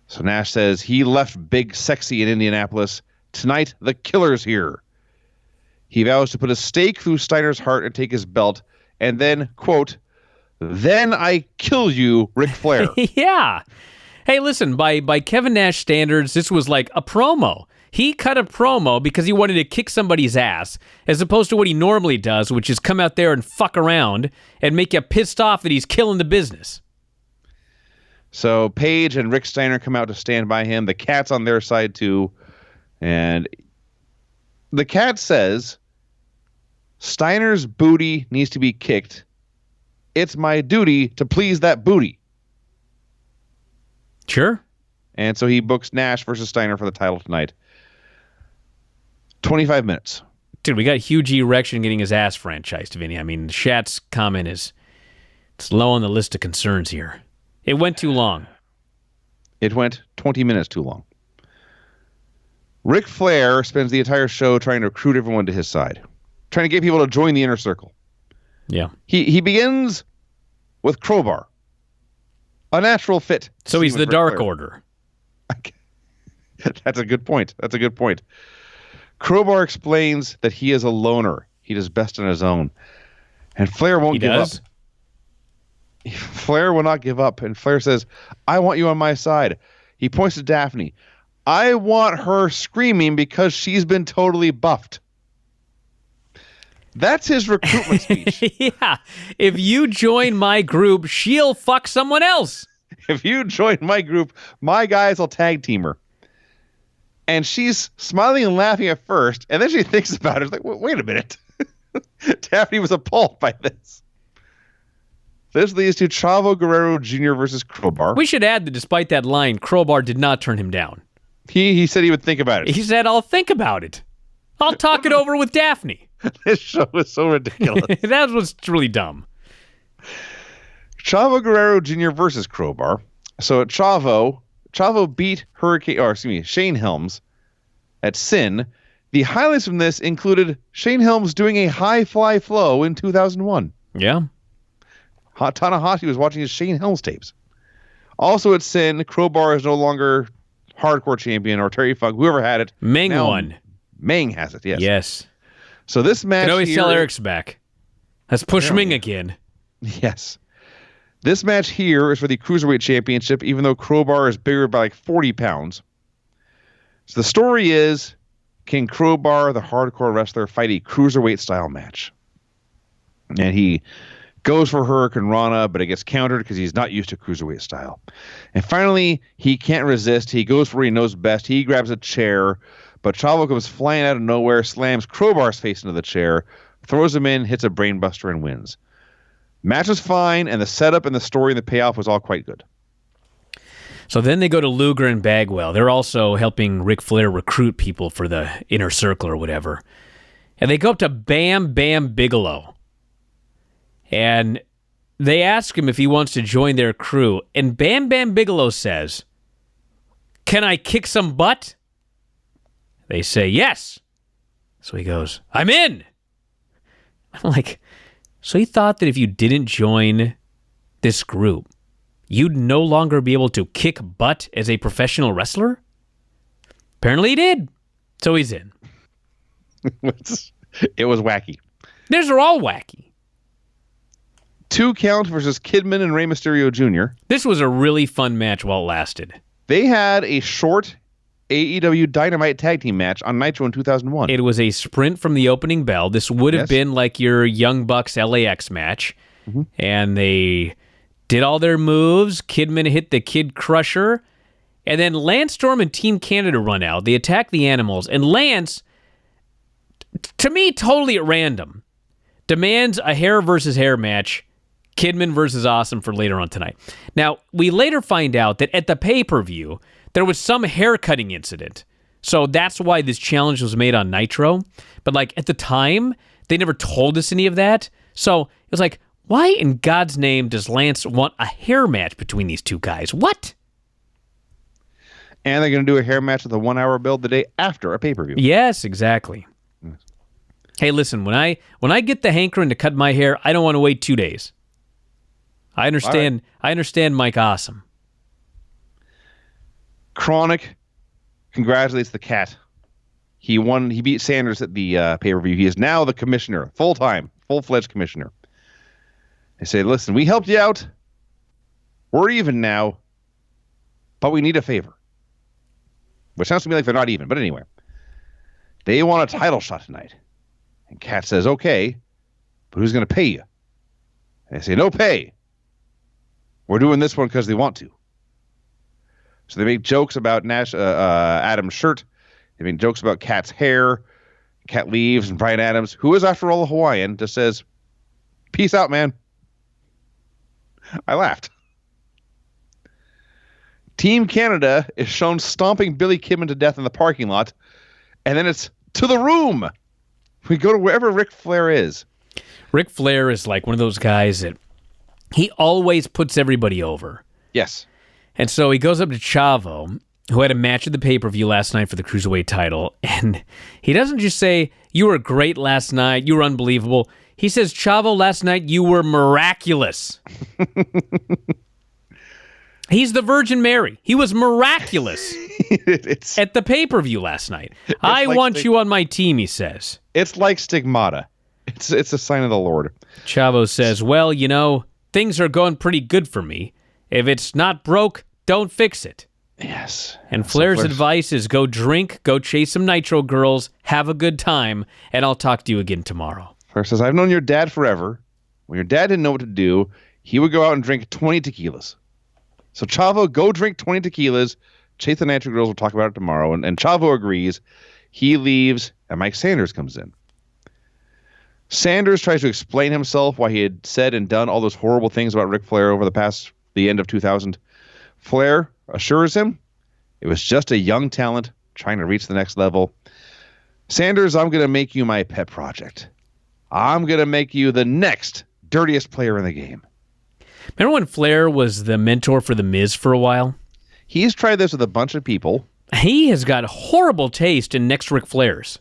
So Nash says he left Big Sexy in Indianapolis. Tonight, the killer's here. He vows to put a stake through Steiner's heart and take his belt. And then, quote, then I kill you, Ric Flair. Yeah. Hey, listen, by Kevin Nash standards, this was like a promo. He cut a promo because he wanted to kick somebody's ass, as opposed to what he normally does, which is come out there and fuck around and make you pissed off that he's killing the business. So Paige and Rick Steiner come out to stand by him. The cat's on their side, too. And the cat says, Steiner's booty needs to be kicked. It's my duty to please that booty. Sure. And so he books Nash versus Steiner for the title tonight. 25 minutes. Dude, we got huge erection getting his ass franchised, Vinny. I mean, Shat's comment it's low on the list of concerns here. It went too long. It went 20 minutes too long. Ric Flair spends the entire show trying to recruit everyone to his side, trying to get people to join the inner circle. Yeah. He begins with Crowbar, a natural fit. So he's the Dark Order. That's a good point. Crowbar explains that he is a loner. He does best on his own. And Flair won't give up. Flair will not give up. And Flair says, I want you on my side. He points to Daphne. I want her screaming because she's been totally buffed. That's his recruitment speech. Yeah. If you join my group, she'll fuck someone else. If you join my group, my guys will tag team her. And she's smiling and laughing at first, and then she thinks about it. It's like, wait a minute. Daphne was appalled by this. This leads to Chavo Guerrero Jr. versus Crowbar. We should add that despite that line, Crowbar did not turn him down. He said he would think about it. He said, I'll think about it. I'll talk it over with Daphne. This show is so ridiculous. That was really dumb. Chavo Guerrero Jr. versus Crowbar. So Chavo beat Shane Helms at Sin. The highlights from this included Shane Helms doing a high fly flow in 2001. Yeah. Tanahashi was watching his Shane Helms tapes. Also at Sin, Crowbar is no longer hardcore champion, or Terry Funk, whoever had it. Meng won. Meng has it, yes. Yes. So this match can always tell Eric's back. Let's push Ming again. Yes. This match here is for the Cruiserweight Championship, even though Crowbar is bigger by like 40 pounds. So the story is, can Crowbar, the hardcore wrestler, fight a Cruiserweight-style match? And he goes for Hurricane Rana, but it gets countered because he's not used to Cruiserweight style. And finally, he can't resist. He goes for what he knows best. He grabs a chair, But Chavo comes flying out of nowhere, slams Crowbar's face into the chair, throws him in, hits a brainbuster, and wins. Match was fine, and the setup and the story and the payoff was all quite good. So then they go to Luger and Bagwell. They're also helping Ric Flair recruit people for the Inner Circle or whatever. And they go up to Bam Bam Bigelow. And they ask him if he wants to join their crew. And Bam Bam Bigelow says, "Can I kick some butt?" They say, "Yes." So he goes, "I'm in." I'm like, so he thought that if you didn't join this group, you'd no longer be able to kick butt as a professional wrestler? Apparently he did. So he's in. It was wacky. These are all wacky. 2 Count versus Kidman and Rey Mysterio Jr. This was a really fun match while it lasted. They had a short AEW Dynamite tag team match on Nitro in 2001. It was a sprint from the opening bell. This would have been like your Young Bucks LAX match. Mm-hmm. And they did all their moves. Kidman hit the Kid Crusher. And then Lance Storm and Team Canada run out. They attack the Animals. And Lance, to me, totally at random, demands a hair versus hair match. Kidman versus Awesome for later on tonight. Now, we later find out that at the pay-per-view, there was some haircutting incident. So that's why this challenge was made on Nitro. But like at the time, they never told us any of that. So it was like, why in God's name does Lance want a hair match between these two guys? What? And they're going to do a hair match with a 1-hour build the day after a pay-per-view. Yes, exactly. Yes. Hey, listen, when I get the hankering to cut my hair, I don't want to wait 2 days. I understand. Right. I understand Mike Awesome. Chronic congratulates the Cat. He won. He beat Sanders at the pay-per-view. He is now the commissioner, full-time, full-fledged commissioner. They say, "Listen, we helped you out. We're even now, but we need a favor." Which sounds to me like they're not even. But anyway, they want a title shot tonight. And Cat says, "Okay, but who's going to pay you?" And they say, "No pay. We're doing this one because they want to." So they make jokes about Adam's shirt. They make jokes about Cat's hair. Cat leaves, and Bryan Adams, who is after all a Hawaiian, just says, "Peace out, man." I laughed. Team Canada is shown stomping Billy Kidman to death in the parking lot, and then it's to the room. We go to wherever Ric Flair is. Ric Flair is like one of those guys that he always puts everybody over. Yes. And so he goes up to Chavo, who had a match at the pay-per-view last night for the Cruiserweight title, and he doesn't just say, "You were great last night, you were unbelievable." He says, "Chavo, last night you were miraculous." He's the Virgin Mary. He was miraculous at the pay-per-view last night. I like want you on my team, he says. It's like stigmata. It's a sign of the Lord. Chavo says, "Well, you know, things are going pretty good for me. If it's not broke, don't fix it." Yes. And Flair's advice is go drink, go chase some Nitro girls, have a good time, and I'll talk to you again tomorrow. Flair says, "I've known your dad forever. When your dad didn't know what to do, he would go out and drink 20 tequilas. So Chavo, go drink 20 tequilas, chase the Nitro girls, we'll talk about it tomorrow." And Chavo agrees. He leaves, and Mike Sanders comes in. Sanders tries to explain himself why he had said and done all those horrible things about Ric Flair over the end of 2000. Flair assures him it was just a young talent trying to reach the next level. "Sanders, I'm going to make you my pet project. I'm going to make you the next dirtiest player in the game." Remember when Flair was the mentor for The Miz for a while? He's tried this with a bunch of people. He has got horrible taste in next Ric Flairs.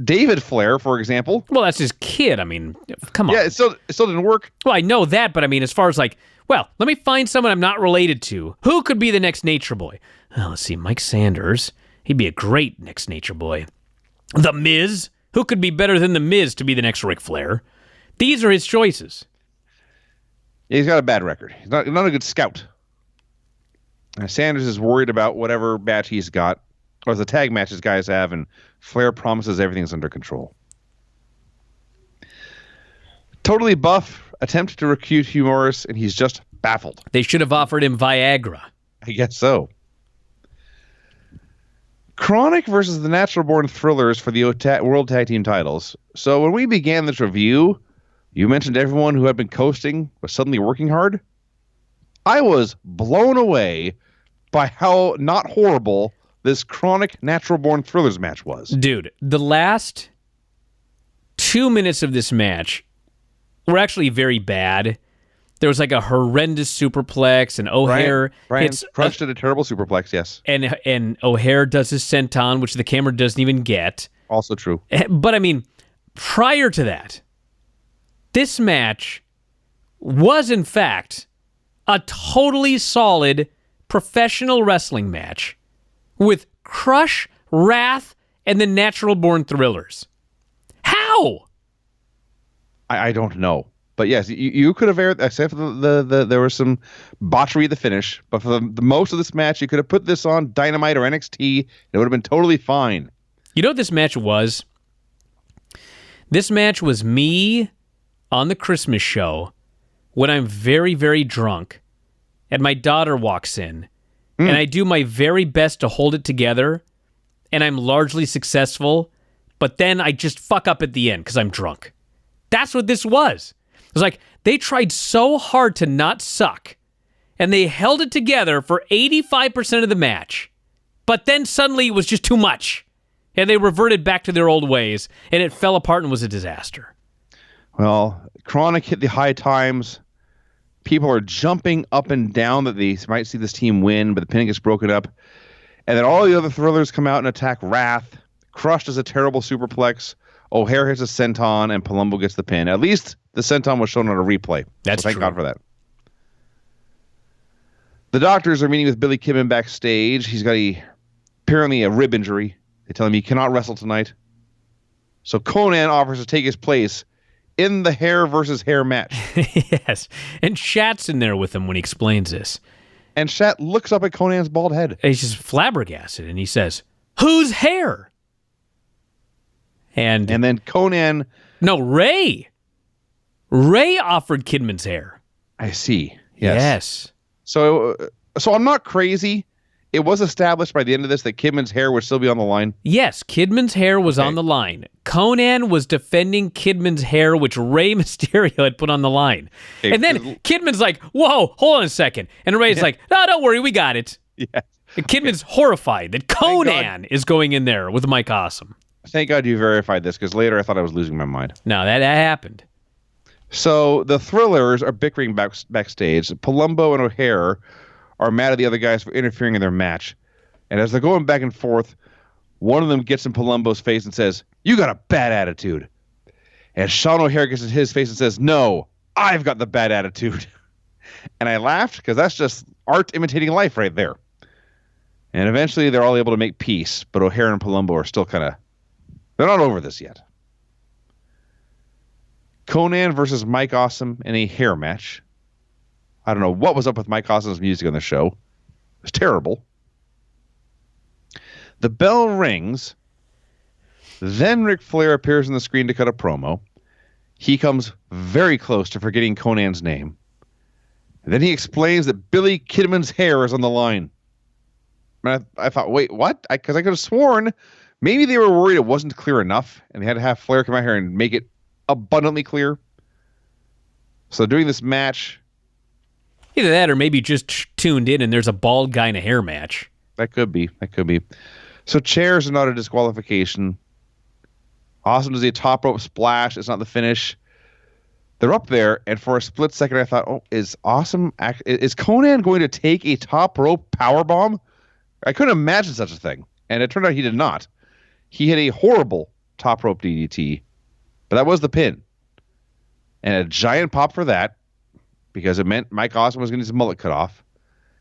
David Flair, for example. Well, that's his kid. I mean, come on. Yeah, it still didn't work. Well, I know that, but I mean, as far as like, well, let me find someone I'm not related to. Who could be the next Nature Boy? Oh, let's see, Mike Sanders. He'd be a great next Nature Boy. The Miz. Who could be better than The Miz to be the next Ric Flair? These are his choices. Yeah, he's got a bad record. He's not a good scout. Sanders is worried about whatever match he's got, or the tag matches guys have, and Flair promises everything's under control. Totally Buff attempts to recruit Hugh Morris, and he's just baffled. They should have offered him Viagra. I guess so. Chronic versus the Natural Born Thrillers for the World Tag Team titles. So when we began this review, you mentioned everyone who had been coasting was suddenly working hard. I was blown away by how not horrible this Chronic Natural Born Thrillers match was. Dude, the last 2 minutes of this match were actually very bad. There was like a horrendous superplex, and O'Haire Bryan crushed at a terrible superplex, yes. And O'Haire does his senton, which the camera doesn't even get. Also true. But I mean, prior to that, this match was in fact a totally solid professional wrestling match with Crush, Wrath, and the Natural Born Thrillers. How? I don't know. But yes, you could have aired, except for the there was some botchery at the finish. But for the most of this match, you could have put this on Dynamite or NXT. It would have been totally fine. You know what this match was? This match was me on the Christmas show when I'm very, very drunk and my daughter walks in and I do my very best to hold it together and I'm largely successful, but then I just fuck up at the end because I'm drunk. That's what this was. It was like they tried so hard to not suck, and they held it together for 85% of the match, but then suddenly it was just too much, and they reverted back to their old ways, and it fell apart and was a disaster. Well, Chronic hit the high times. People are jumping up and down that they might see this team win, but the pin gets broken up. And then all the other Thrillers come out and attack Wrath. Crushed as a terrible superplex. O'Haire hits a senton, and Palumbo gets the pin. At least the senton was shown on a replay. That's so thank true. God for that. The doctors are meeting with Billy Kidman backstage. He's got apparently a rib injury. They tell him he cannot wrestle tonight. So Conan offers to take his place in the hair versus hair match. Yes, and Shat's in there with him when he explains this. And Shat looks up at Conan's bald head. And he's just flabbergasted, and he says, "Whose hair?" And then Conan... No, Ray. Ray offered Kidman's hair. I see. Yes. So I'm not crazy. It was established by the end of this that Kidman's hair would still be on the line. Yes, Kidman's hair was on the line. Conan was defending Kidman's hair, which Rey Mysterio had put on the line. And then Kidman's like, "Whoa, hold on a second." And Ray's like, "No, don't worry, we got it." Yes. And Kidman's horrified that Conan is going in there with Mike Awesome. Thank God you verified this, because later I thought I was losing my mind. No, that happened. So the Thrillers are bickering backstage. Palumbo and O'Haire are mad at the other guys for interfering in their match. And as they're going back and forth, one of them gets in Palumbo's face and says, "You got a bad attitude." And Sean O'Haire gets in his face and says, "No, I've got the bad attitude." And I laughed because that's just art imitating life right there. And eventually they're all able to make peace, but O'Haire and Palumbo are still they're not over this yet. Conan versus Mike Awesome in a hair match. I don't know what was up with Mike Awesome's music on the show. It was terrible. The bell rings. Then Ric Flair appears on the screen to cut a promo. He comes very close to forgetting Conan's name. And then he explains that Billy Kidman's hair is on the line. And I thought, wait, what? Because I could have sworn maybe they were worried it wasn't clear enough, and they had to have Flair come out here and make it abundantly clear. So during this match... Either that or maybe just tuned in and there's a bald guy in a hair match. That could be. So chairs are not a disqualification. Awesome does a top rope splash. It's not the finish. They're up there, and for a split second I thought, is Conan going to take a top rope powerbomb? I couldn't imagine such a thing. And it turned out he did not. He hit a horrible top rope DDT, but that was the pin. And a giant pop for that, because it meant Mike Awesome was going to get his mullet cut off.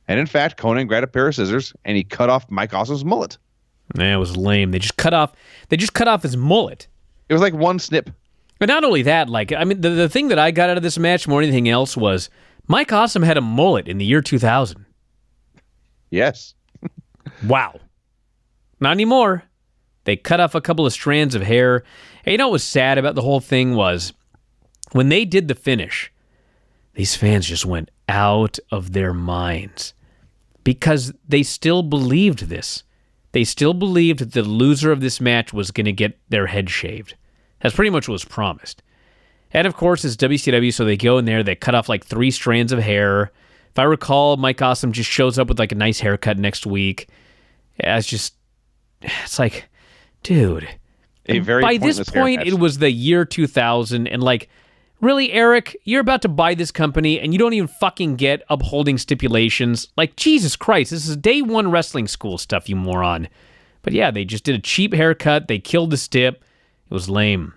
And in fact, Conan grabbed a pair of scissors and he cut off Mike Awesome's mullet. Man, it was lame. They just cut off his mullet. It was like one snip. But not only that, the thing that I got out of this match more than anything else was Mike Awesome had a mullet in the year 2000. Yes. Wow. Not anymore. They cut off a couple of strands of hair. And you know what was sad about the whole thing was when they did the finish, these fans just went out of their minds because they still believed this. They still believed that the loser of this match was going to get their head shaved. That's pretty much what was promised. And of course, it's WCW, so they go in there, they cut off like 3 strands of hair. If I recall, Mike Awesome just shows up with like a nice haircut next week. It's like, dude. By this point, haircut. It was the year 2000, and like, really, Eric, you're about to buy this company, and you don't even fucking get upholding stipulations. Like, Jesus Christ, this is day one wrestling school stuff, you moron. But yeah, they just did a cheap haircut. They killed the stip. It was lame.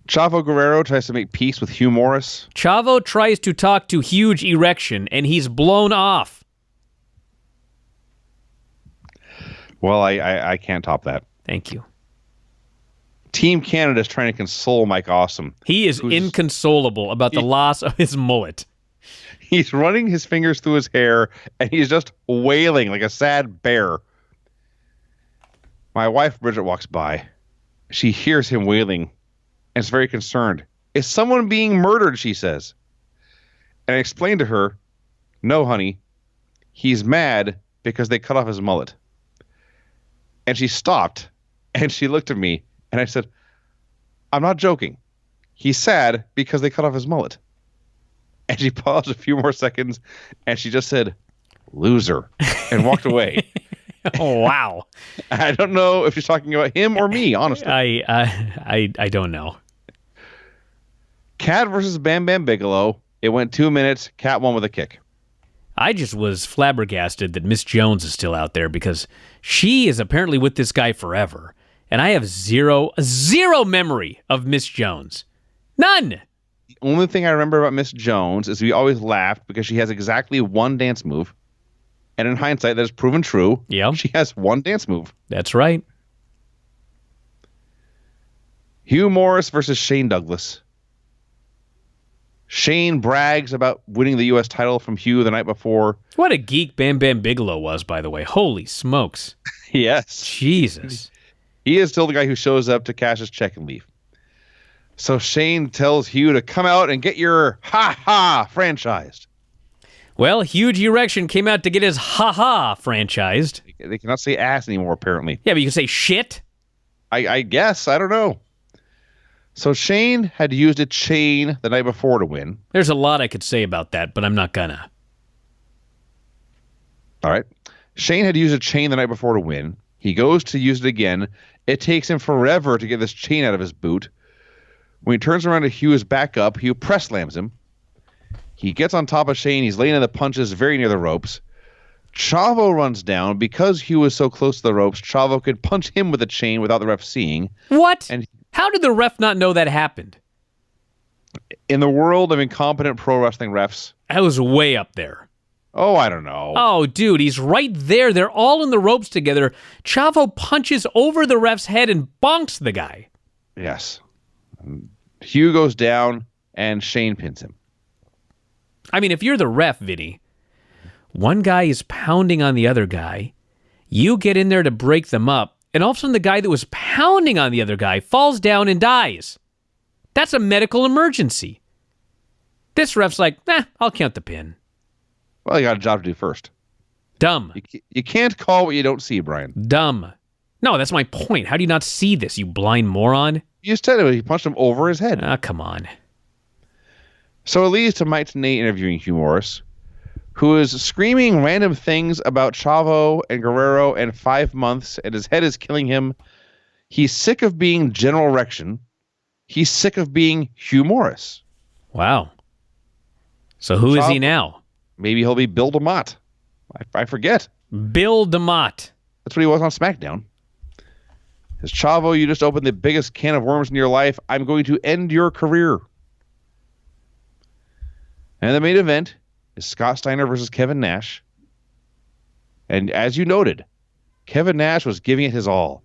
Chavo Guerrero tries to make peace with Hugh Morris. Chavo tries to talk to Huge Erection, and he's blown off. Well, I can't top that. Thank you. Team Canada is trying to console Mike Awesome. He is inconsolable about the loss of his mullet. He's running his fingers through his hair, and he's just wailing like a sad bear. My wife, Bridget, walks by. She hears him wailing and is very concerned. Is someone being murdered, she says. And I explained to her, no, honey, he's mad because they cut off his mullet. And she stopped, and she looked at me, and I said, I'm not joking. He's sad because they cut off his mullet. And she paused a few more seconds, and she just said, loser, and walked away. Oh, wow. I don't know if she's talking about him or me, honestly. I don't know. Cat versus Bam Bam Bigelow. It went 2 minutes. Cat won with a kick. I just was flabbergasted that Miss Jones is still out there because she is apparently with this guy forever. And I have zero memory of Miss Jones. None. The only thing I remember about Miss Jones is we always laughed because she has exactly one dance move. And in hindsight, that has proven true. Yep. She has one dance move. That's right. Hugh Morris versus Shane Douglas. Shane brags about winning the U.S. title from Hugh the night before. What a geek Bam Bam Bigelow was, by the way. Holy smokes. Yes. Jesus. He is still the guy who shows up to cash his check and leave. So Shane tells Hugh to come out and get your ha-ha franchised. Well, Huge Erection came out to get his ha-ha franchised. They cannot say ass anymore, apparently. Yeah, but you can say shit. I guess. I don't know. So Shane had used a chain the night before to win. There's a lot I could say about that, but I'm not gonna. All right. Shane had used a chain the night before to win. He goes to use it again. It takes him forever to get this chain out of his boot. When he turns around to Hugh's back up, Hugh press slams him. He gets on top of Shane. He's laying in the punches very near the ropes. Chavo runs down. Because Hugh was so close to the ropes, Chavo could punch him with a chain without the ref seeing. What? And how did the ref not know that happened? In the world of incompetent pro wrestling refs. That was way up there. Oh, I don't know. Oh, dude, he's right there. They're all in the ropes together. Chavo punches over the ref's head and bonks the guy. Yes. Hugh goes down, and Shane pins him. I mean, if you're the ref, Vinny, one guy is pounding on the other guy. You get in there to break them up, and all of a sudden the guy that was pounding on the other guy falls down and dies. That's a medical emergency. This ref's like, I'll count the pin. Well, you got a job to do first. Dumb. You can't call what you don't see, Brian. Dumb. No, that's my point. How do you not see this, you blind moron? You just said it. He punched him over his head. Ah, come on. So it leads to Mike Tenay interviewing Hugh Morris, who is screaming random things about Chavo and Guerrero and 5 months, and his head is killing him. He's sick of being General Erection. He's sick of being Hugh Morris. Wow. So who is he now? Maybe he'll be Bill DeMott. I forget. Bill DeMott. That's what he was on SmackDown. Says, Chavo, you just opened the biggest can of worms in your life. I'm going to end your career. And the main event is Scott Steiner versus Kevin Nash. And as you noted, Kevin Nash was giving it his all.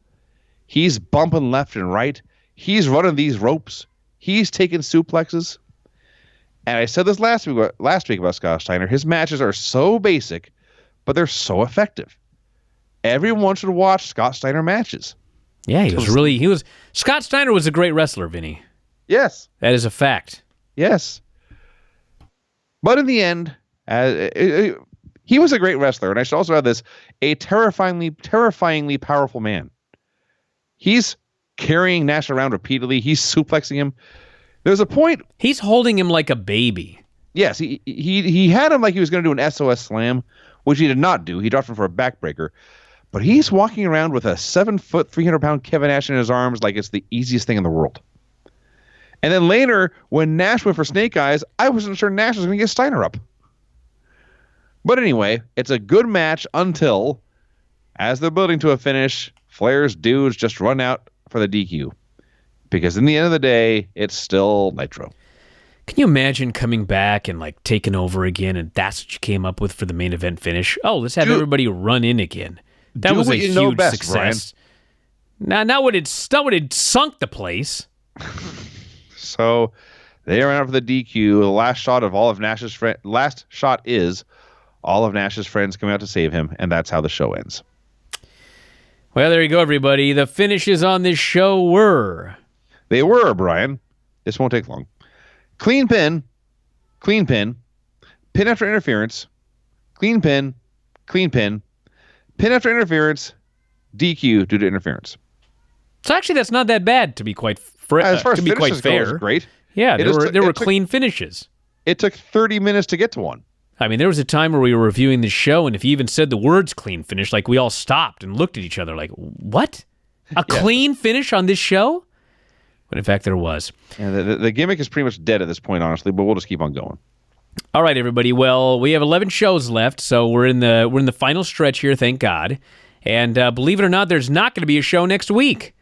He's bumping left and right. He's running these ropes. He's taking suplexes. And I said this last week about Scott Steiner. His matches are so basic, but they're so effective. Everyone should watch Scott Steiner matches. Yeah, Scott Steiner was a great wrestler, Vinny. Yes. That is a fact. Yes. But in the end, He was a great wrestler, and I should also add this: a terrifyingly powerful man. He's carrying Nash around repeatedly. He's suplexing him. There's a point. He's holding him like a baby. Yes, he had him like he was going to do an SOS slam, which he did not do. He dropped him for a backbreaker. But he's walking around with a 7-foot, 300-pound Kevin Nash in his arms like it's the easiest thing in the world. And then later, when Nash went for Snake Eyes, I wasn't sure Nash was going to get Steiner up. But anyway, it's a good match until, as they're building to a finish, Flair's dudes just run out for the DQ. Because in the end of the day, it's still Nitro. Can you imagine coming back and like taking over again, and that's what you came up with for the main event finish? Oh, let's have everybody run in again. That was a huge success. Not what it sunk the place. So they ran out for the DQ. The last shot of all of Nash's is all of Nash's friends coming out to save him, and that's how the show ends. Well, there you go, everybody. The finishes on this show were. They were, Brian. This won't take long. Clean pin, pin after interference, clean pin, pin after interference, DQ due to interference. So actually, that's not that bad to be quite as far as fair. Goes, great. Yeah, there were clean finishes. It took 30 minutes to get to one. I mean, there was a time where we were reviewing the show, and if you even said the words "clean finish," like we all stopped and looked at each other, like, "What? Clean finish on this show?" But in fact, there was. And the gimmick is pretty much dead at this point, honestly. But we'll just keep on going. All right, everybody. Well, we have 11 shows left, so we're in the final stretch here. Thank God. And believe it or not, there's not going to be a show next week.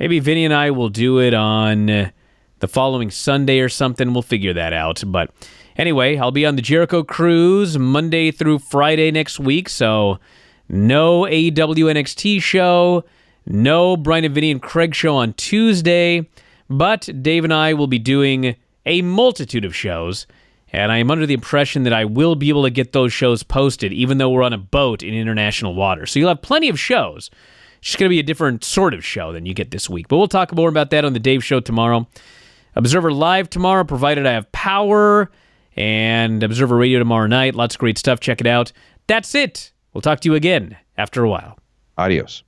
Maybe Vinny and I will do it on the following Sunday or something. We'll figure that out. But anyway, I'll be on the Jericho Cruise Monday through Friday next week. So no AEW NXT show. No Bryan and Vinny and Craig show on Tuesday, but Dave and I will be doing a multitude of shows, and I am under the impression that I will be able to get those shows posted even though we're on a boat in international waters. So you'll have plenty of shows. It's just going to be a different sort of show than you get this week, but we'll talk more about that on the Dave Show tomorrow. Observer Live tomorrow, provided I have power, and Observer Radio tomorrow night. Lots of great stuff. Check it out. That's it. We'll talk to you again after a while. Adios.